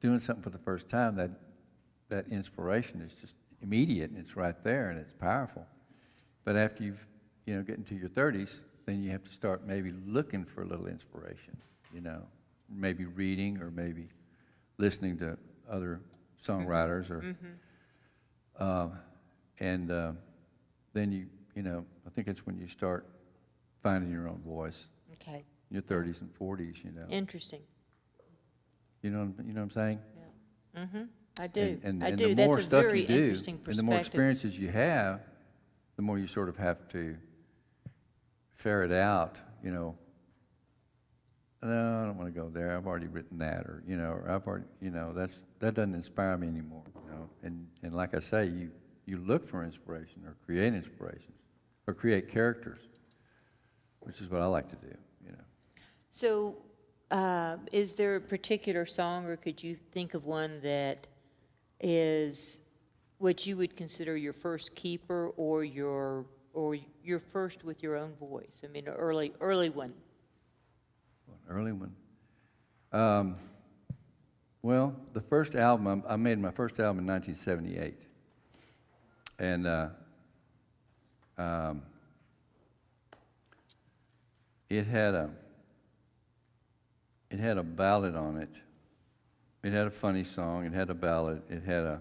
doing something for the first time, that inspiration is just immediate, and it's right there, and it's powerful. But after you've get into your 30s, then you have to start maybe looking for a little inspiration, maybe reading or maybe listening to other songwriters or then I think it's when you start finding your own voice. Okay. In your 30s and 40s, Interesting. You know what I'm saying? Yeah. I do. And I the do. more That's a stuff very you do, interesting and the more perspective. experiences you have, the more you sort of have to ferret out, no, I don't want to go there. I've already written that, or I've already, that doesn't inspire me anymore, And like I say, you look for inspiration or create inspirations or create characters, which is what I like to do, So, is there a particular song, or could you think of one that is what you would consider your first keeper, or your first with your own voice? I mean, an early one. An early one. Well, the first album, I made my first album in 1978. And it had a ballad on it. It had a funny song. It had a ballad. It had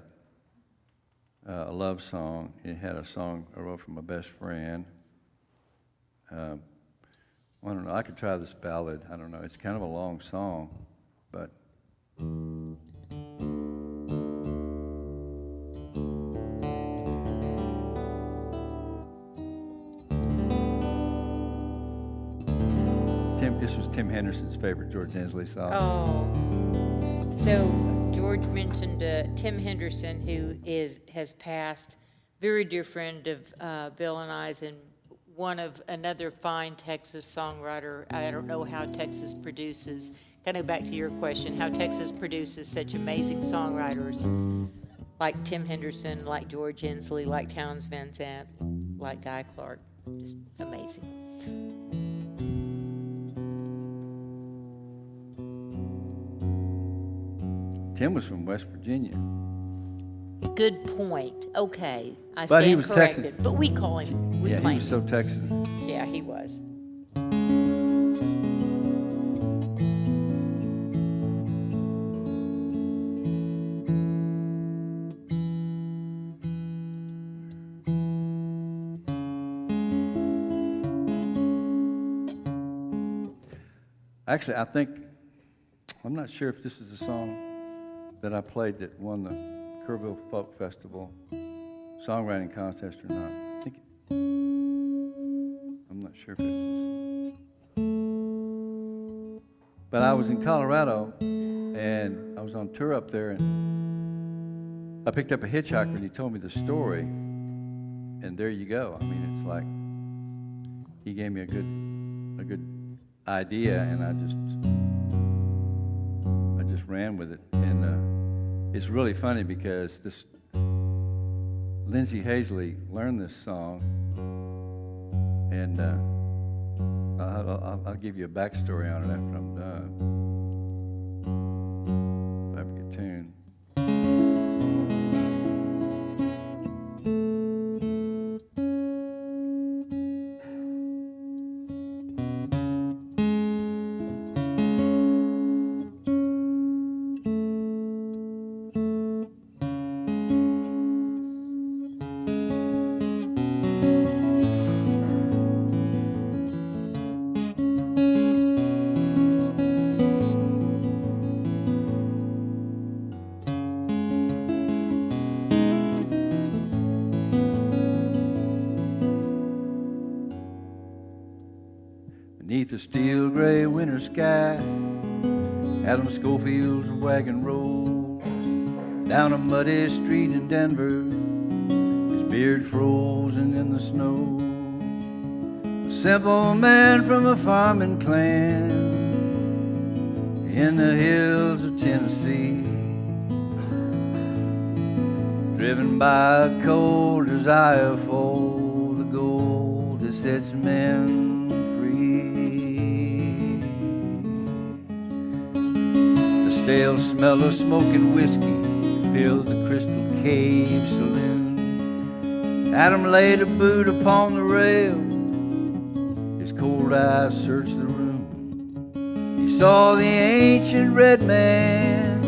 a love song. It had a song I wrote for my best friend. I don't know. I could try this ballad. I don't know. It's kind of a long song, but. This was Tim Henderson's favorite George Ensle song. Oh. So George mentioned Tim Henderson, who has passed, very dear friend of Bill and I's, and another fine Texas songwriter. I don't know how Texas produces, kind of back to your question, how Texas produces such amazing songwriters like Tim Henderson, like George Ensle, like Townes Van Zandt, like Guy Clark. Just amazing. Tim was from West Virginia. Good point. Okay, I But he stand was corrected. Texan. But we call him. We Yeah, he claim was so him. Texan. Yeah, he was. Actually, I'm not sure if this is a song that I played that won the Kerrville Folk Festival songwriting contest or not. I'm not sure if it was this. But I was in Colorado, and I was on tour up there, and I picked up a hitchhiker, and he told me the story and there you go. I mean, it's like he gave me a good idea, and I just ran with it. And it's really funny because this Lindsay Hazley learned this song, and I'll give you a backstory on it after I'm done. If I ever get tuned. Beneath the steel gray winter sky, Adam Schofield's wagon rolled down a muddy street in Denver, his beard frozen in the snow. A simple man from a farming clan in the hills of Tennessee, driven by a cold desire for the gold that sets men stale smell of smoking whiskey filled the Crystal Cave saloon. Adam laid a boot upon the rail, his cold eyes searched the room. He saw the ancient red man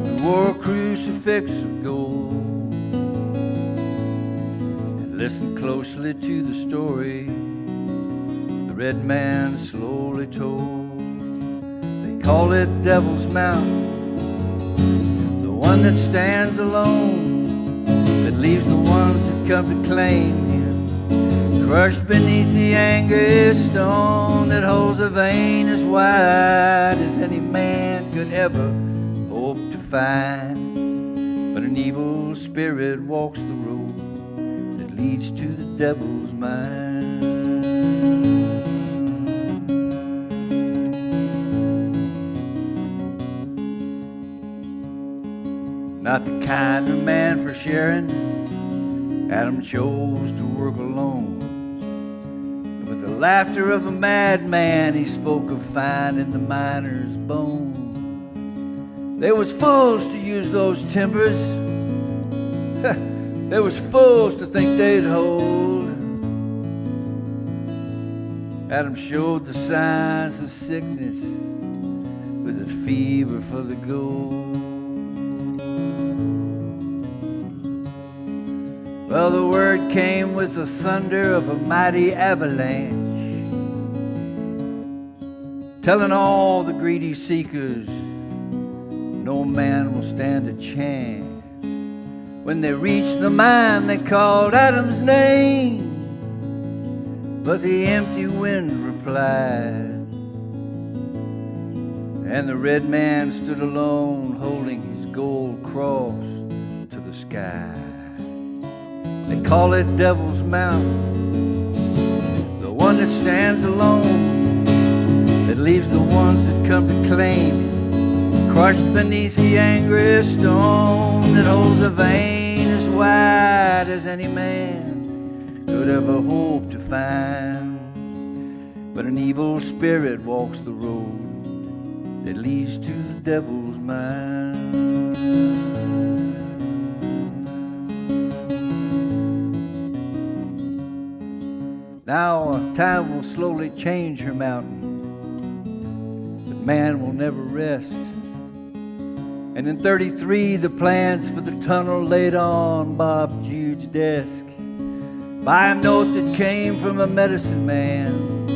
who wore a crucifix of gold, and listened closely to the story the red man slowly told. Call it Devil's Mountain, the one that stands alone, that leaves the ones that come to claim him, crushed beneath the angry stone that holds a vein as wide as any man could ever hope to find. But an evil spirit walks the road that leads to the devil's mind. Not the kind of man for sharing, Adam chose to work alone. And with the laughter of a madman, he spoke of finding the miner's bones. They was fools to use those timbers. They was fools to think they'd hold. Adam showed the signs of sickness with a fever for the gold. Well, the word came with the thunder of a mighty avalanche, telling all the greedy seekers no man will stand a chance. When they reached the mine, they called Adam's name, but the empty wind replied, and the red man stood alone, holding his gold cross to the sky. They call it Devil's Mountain, the one that stands alone, that leaves the ones that come to claim it, crushed beneath the angry stone that holds a vein as wide as any man could ever hope to find. But an evil spirit walks the road that leads to the devil's mind. Now time will slowly change her mountain, but man will never rest. And in 33, the plans for the tunnel laid on Bob Jude's desk, by a note that came from a medicine man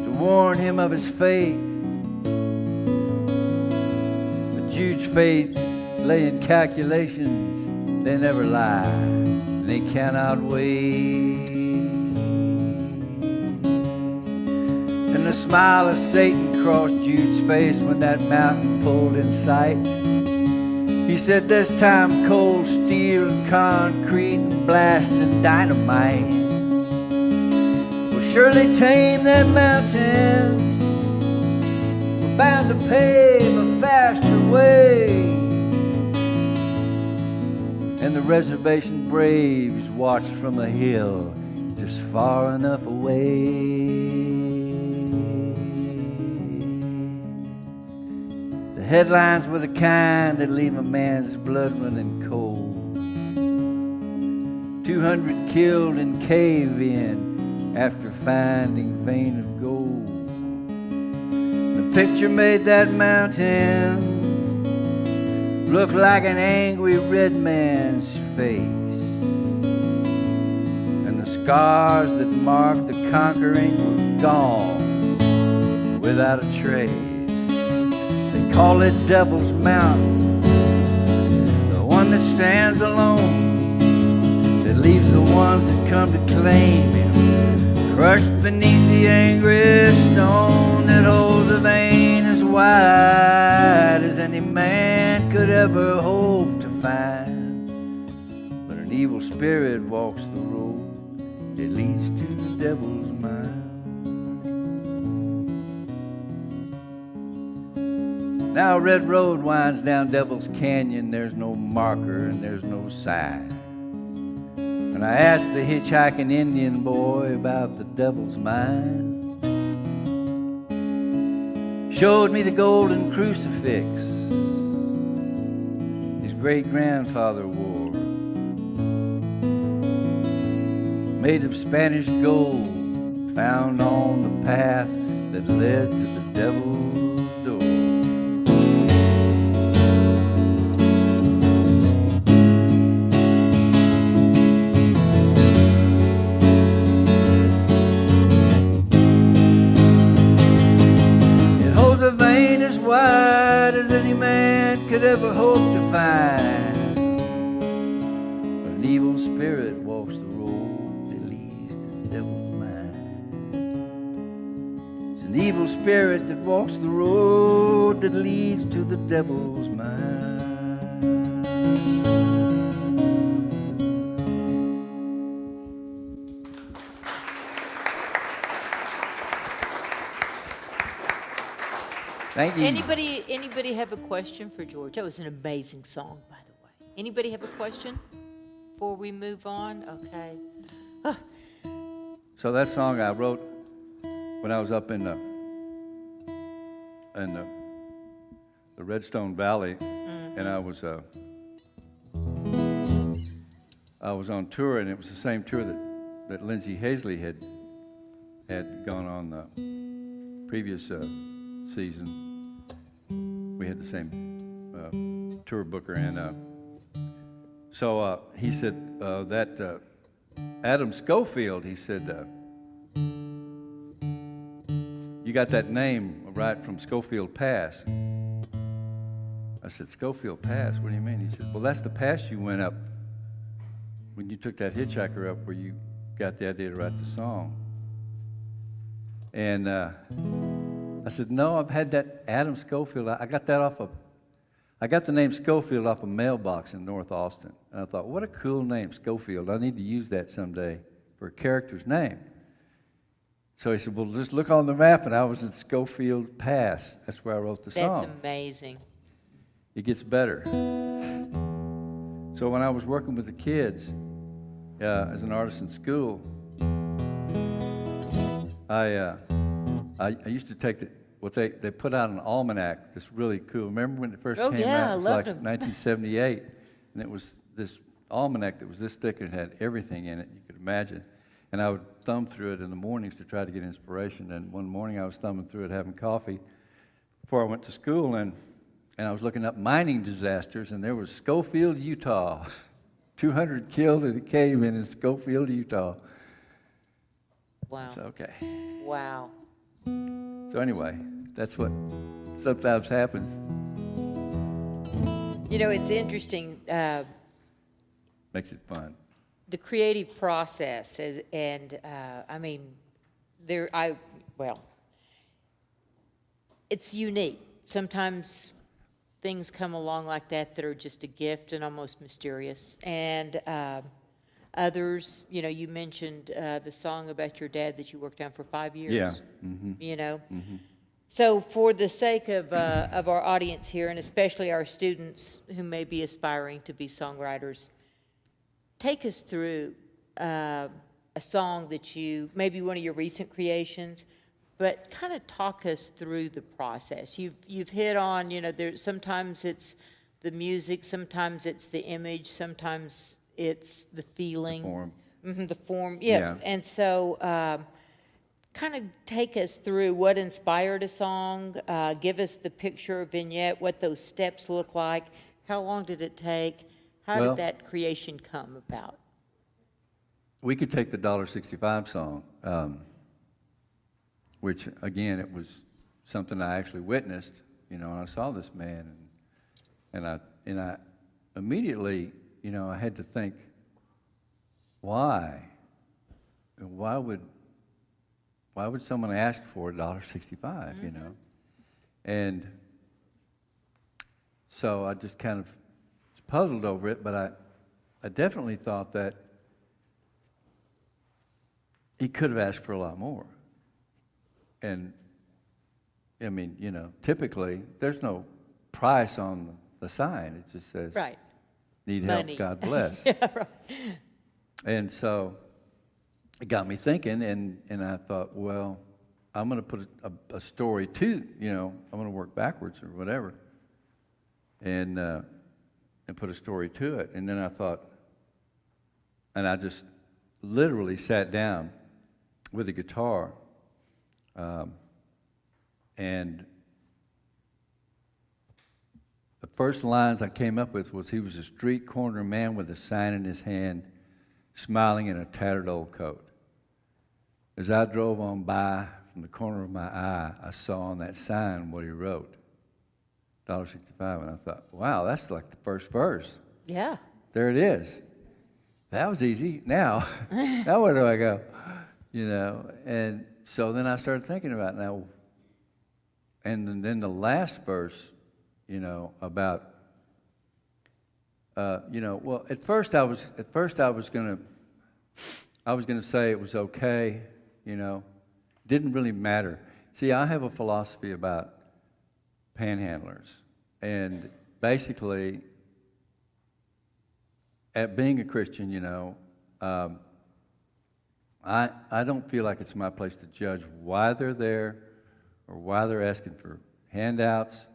to warn him of his fate. But Jude's faith lay in calculations, they never lie, and they cannot wait. And the smile of Satan crossed Jude's face when that mountain pulled in sight. He said this time cold steel and concrete and blasting dynamite will surely tame that mountain. We're bound to pave a faster way. And the reservation braves watched from a hill just far enough away. The headlines were the kind that leave a man's blood running cold. 200 killed in cave-in after finding vein of gold. The picture made that mountain look like an angry red man's face, and the scars that marked the conquering were gone without a trace. They call it Devil's Mountain, the one that stands alone, that leaves the ones that come to claim him crushed beneath the angry stone that holds a vein as wide as any man could ever hope to find. But an evil spirit walks the road that leads to the devil's mind. Now a red road winds down Devil's Canyon. There's no marker and there's no sign. And I asked the hitchhiking Indian boy about the devil's mine. Showed me the golden crucifix his great-grandfather wore, made of Spanish gold, found on the path that led to the devil's door. Wide as any man could ever hope to find. But an evil spirit walks the road that leads to the devil's mind. It's an evil spirit that walks the road that leads to the devil's mind. Thank you. Anybody have a question for George? That was an amazing song, by the way. Anybody have a question before we move on? Okay. So that song I wrote when I was up in the Redstone Valley, and I was on tour, and it was the same tour that Lindsay Hazley had gone on the previous season. We had the same tour booker, and so he said that Adam Schofield, he said, you got that name right from Schofield Pass. I said, Schofield Pass, what do you mean? He said, well, that's the pass you went up when you took that hitchhiker up where you got the idea to write the song. And I said, no, I've had that Adam Schofield. I got the name Schofield off a mailbox in North Austin. And I thought, what a cool name, Schofield. I need to use that someday for a character's name. So he said, well, just look on the map, and I was at Schofield Pass. That's where I wrote the song. That's amazing. It gets better. So when I was working with the kids as an artist in school, I used to take they put out an almanac that's really cool. Remember when it first came out? It was like 1978, and it was this almanac that was this thick and had everything in it you could imagine. And I would thumb through it in the mornings to try to get inspiration. And one morning I was thumbing through it having coffee before I went to school, and I was looking up mining disasters, and there was Schofield, Utah. 200 killed in a cave-in in Schofield, Utah. Wow. So, okay. Wow. So anyway, that's what sometimes happens. You know, it's interesting. Makes it fun. The creative process is, and I mean, it's unique. Sometimes things come along like that are just a gift and almost mysterious. And others, you know, you mentioned the song about your dad that you worked on for 5 years. Yeah. You know? So for the sake of our audience here, and especially our students who may be aspiring to be songwriters, take us through a song that you, maybe one of your recent creations, but kind of talk us through the process. You've hit on, you know, there sometimes it's the music, sometimes it's the image, sometimes it's the feeling. The form. The form, yeah. Yeah. And so kind of take us through what inspired a song, give us the picture vignette, what those steps look like, how long did it take, how Well, did that creation come about? We could take the $1.65 song, which, again, it was something I actually witnessed, you know, and I saw this man, and I immediately, you know, I had to think, why? Why would someone ask for $1.65, you know? And so I just kind of was puzzled over it, but I definitely thought that he could have asked for a lot more. And, I mean, you know, typically, there's no price on the sign. It just says, Right. need Money. help, God bless. Yeah, right. And so it got me thinking, and I thought, well, I'm going to put a story to, you know, I'm going to work backwards or whatever, and put a story to it. And then I thought, and I just literally sat down with a guitar, and the first lines I came up with was, he was a street corner man with a sign in his hand, smiling in a tattered old coat. As I drove on by, from the corner of my eye, I saw on that sign what he wrote, $1.65, and I thought, wow, that's like the first verse. Yeah. There it is. That was easy. Now where do I go? You know, and so then I started thinking about now, and then the last verse, you know, about, you know, well, at first I was gonna say it was okay, you know, didn't really matter. See, I have a philosophy about panhandlers, and basically, at being a Christian, you know, I don't feel like it's my place to judge why they're there or why they're asking for handouts.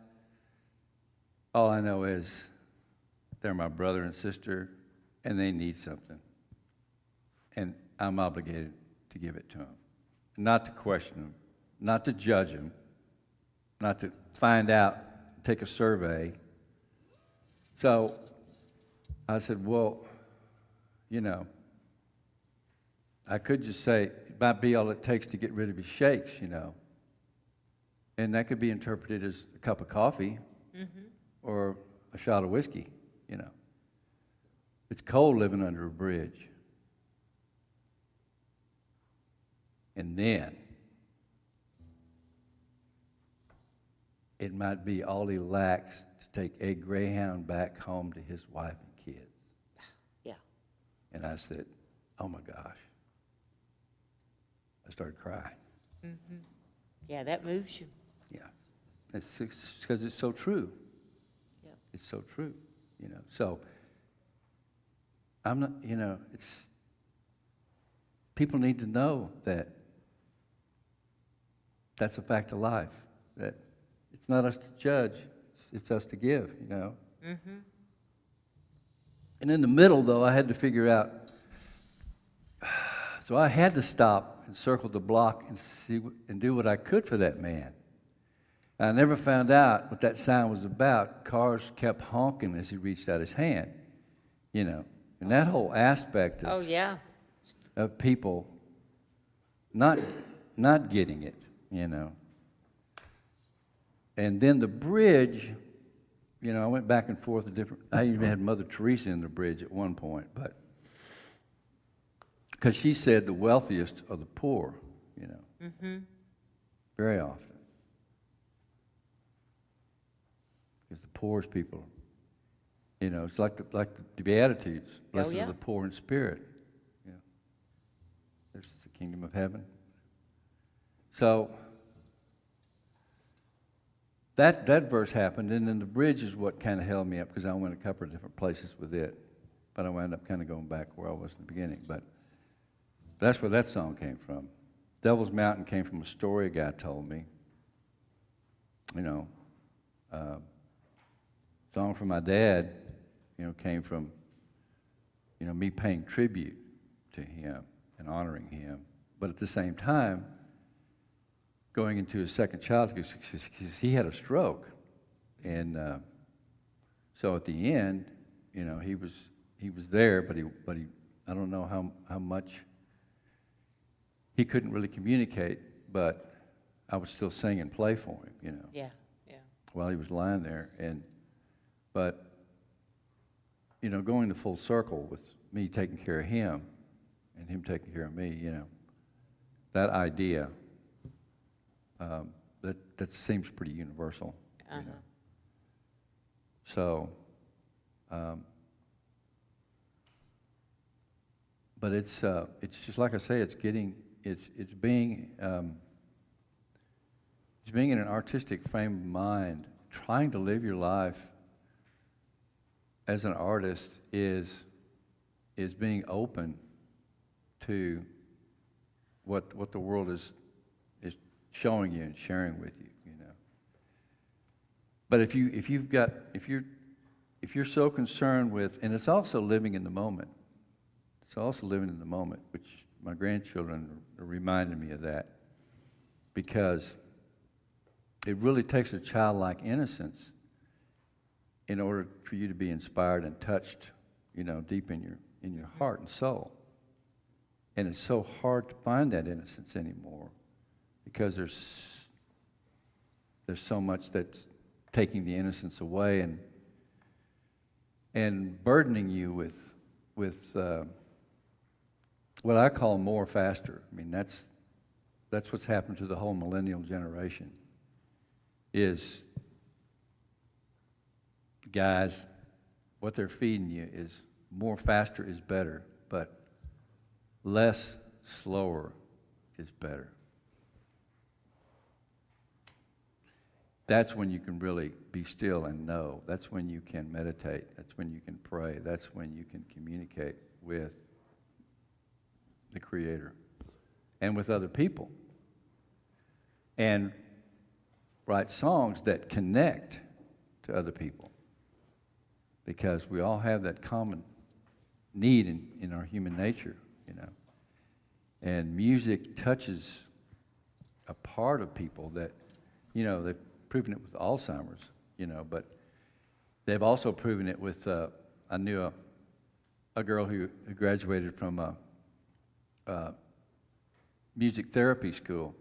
All I know is they're my brother and sister, and they need something. And I'm obligated to give it to them. Not to question them, not to judge them, not to find out, take a survey. So I said, well, you know, I could just say, it might be all it takes to get rid of his shakes, you know. And that could be interpreted as a cup of coffee or a shot of whiskey, you know. It's cold living under a bridge. And then it might be all he lacks to take a Greyhound back home to his wife and kids. Yeah. And I said, oh my gosh. I started crying. Yeah, that moves you. Yeah. It's because it's so true. Yep. It's so true, you know. So I'm not, you know, it's, people need to know that that's a fact of life, that it's not us to judge, it's us to give, you know. And in the middle, though, I had to figure out, so I had to stop and circle the block and see and do what I could for that man. I never found out what that sign was about. Cars kept honking as he reached out his hand, you know. And that whole aspect Oh, yeah. of people not getting it, you know. And then the bridge, you know, I went back and forth to different, I even had Mother Teresa in the bridge at one point, but because she said the wealthiest are the poor, you know, very often. because the poorest people, it's like the Beatitudes, blessed yeah. are the poor in spirit. This is the kingdom of heaven. So that verse happened, and then the bridge is what kind of held me up, because I went a couple of different places with it, but I wound up kind of going back where I was in the beginning. But that's where that song came from. Devil's Mountain came from a story a guy told me. Song from my dad, came from, me paying tribute to him and honoring him. But at the same time, going into his second childhood, because he had a stroke. And so at the end, he was there, but he I don't know how much he couldn't really communicate, but I would still sing and play for him, Yeah. while he was lying there. But going the full circle with me taking care of him and him taking care of me, that idea, that seems pretty universal. So, but it's just like I say, it's being in an artistic frame of mind, trying to live your life as an artist is being open to what the world is showing you and sharing with you, But if you're so concerned with, and it's also living in the moment. It's also living in the moment, which my grandchildren are reminding me of that, because it really takes a childlike innocence in order for you to be inspired and touched, deep in your heart and soul. And it's so hard to find that innocence anymore, because there's so much that's taking the innocence away and burdening you with what I call more faster. I mean, that's what's happened to the whole millennial generation. Is guys, what they're feeding you is more faster is better, but less slower is better. That's when you can really be still and know. That's when you can meditate. That's when you can pray. That's when you can communicate with the Creator and with other people. And write songs that connect to other people, because we all have that common need in our human nature, And music touches a part of people that, they've proven it with Alzheimer's, but they've also proven it with, I knew a girl who graduated from a music therapy school.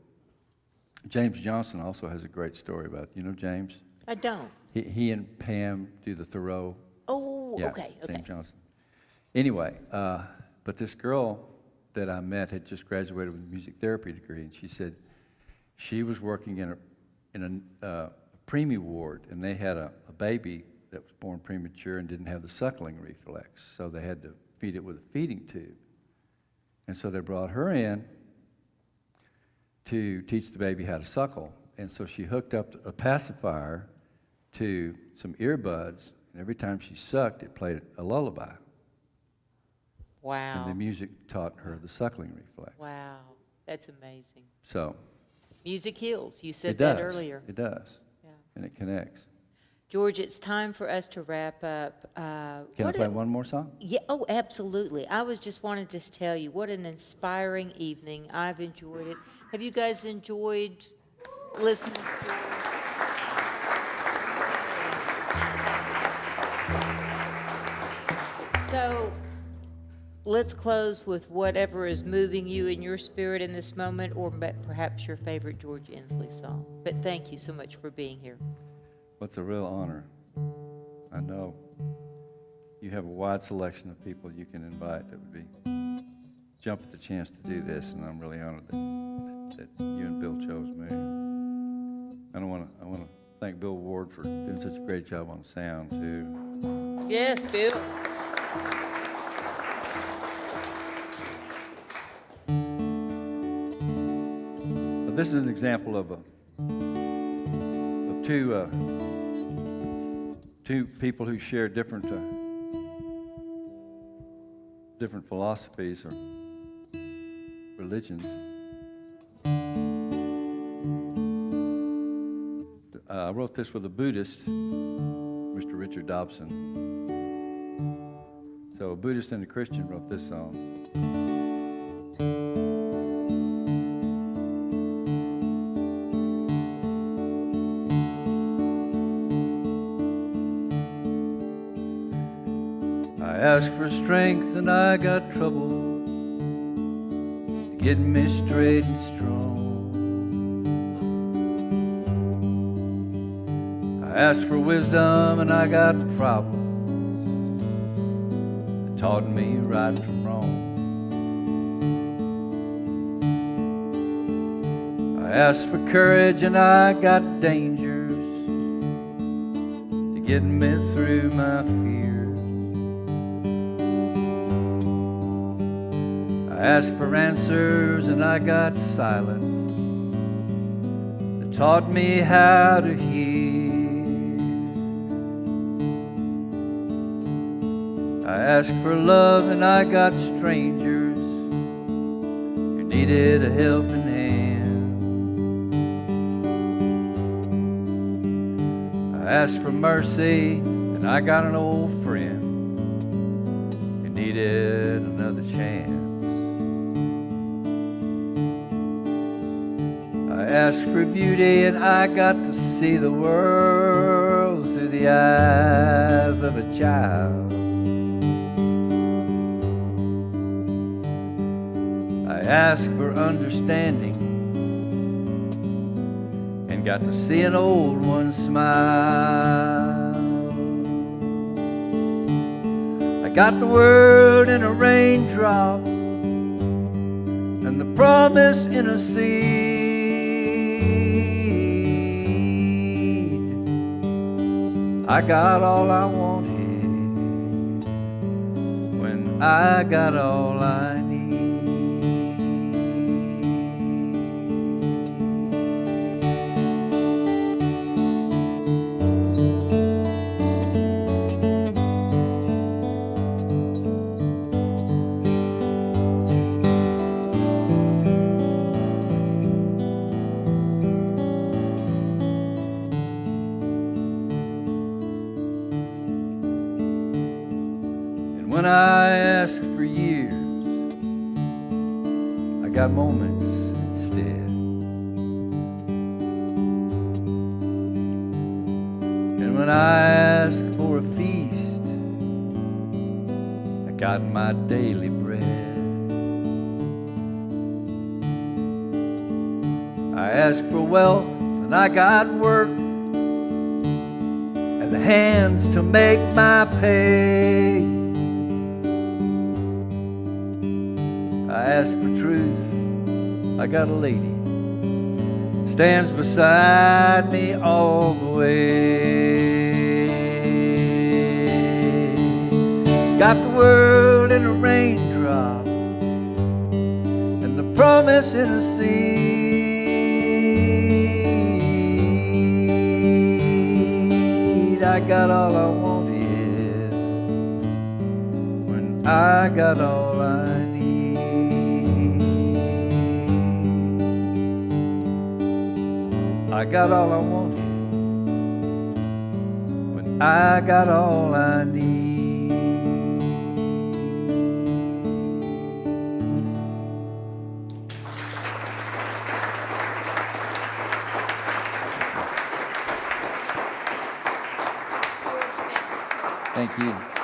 James Johnson also has a great story about it. You know James? I don't. He and Pam do the Thoreau. Oh, Yeah, okay. James Johnson. Anyway, but this girl that I met had just graduated with a music therapy degree, and she said she was working in a preemie ward, and they had a baby that was born premature and didn't have the suckling reflex, so they had to feed it with a feeding tube. And so they brought her in to teach the baby how to suckle. And so she hooked up a pacifier to some earbuds, and every time she sucked, it played a lullaby. Wow. And the music taught her the suckling reflex. Wow. That's amazing. So Music heals. You said it that does. earlier. It does. Yeah. And it connects. George, it's time for us to wrap up. Can I play one more song? Yeah, oh, absolutely. I was just wanting to tell you what an inspiring evening. I've enjoyed it. Have you guys enjoyed listening to George? So let's close with whatever is moving you in your spirit in this moment, or perhaps your favorite George Ensle song. But thank you so much for being here. Well, it's a real honor. I know you have a wide selection of people you can invite that would be jump at the chance to do this, and I'm really honored that you and Bill chose me. I want to thank Bill Ward for doing such a great job on sound, too. Yes, Bill. But this is an example of two people who share different philosophies or religions. I wrote this with a Buddhist, Mr. Richard Dobson. So a Buddhist and a Christian wrote this song. I asked for strength and I got trouble to get me straight and strong. I asked for wisdom and I got problems that taught me right from wrong. I asked for courage and I got dangers to get me through my fears. I asked for answers and I got silence that taught me how to hear. I asked for love and I got strangers who needed a helping hand. I asked for mercy and I got an old friend who needed another chance. I asked for beauty and I got to see the world through the eyes of a child. I asked for understanding and got to see an old one smile. I got the world in a raindrop and the promise in a seed. I got all I wanted when I got all I need. When I asked for years, I got moments instead. And when I asked for a feast, I got my daily bread. I asked for wealth and I got work and the hands to make my pay. I asked for truth, I got a lady, stands beside me all the way. Got the world in a raindrop and the promise in a seed. I got all I wanted when I got all I need. I got all I wanted when I got all I need. Thank you.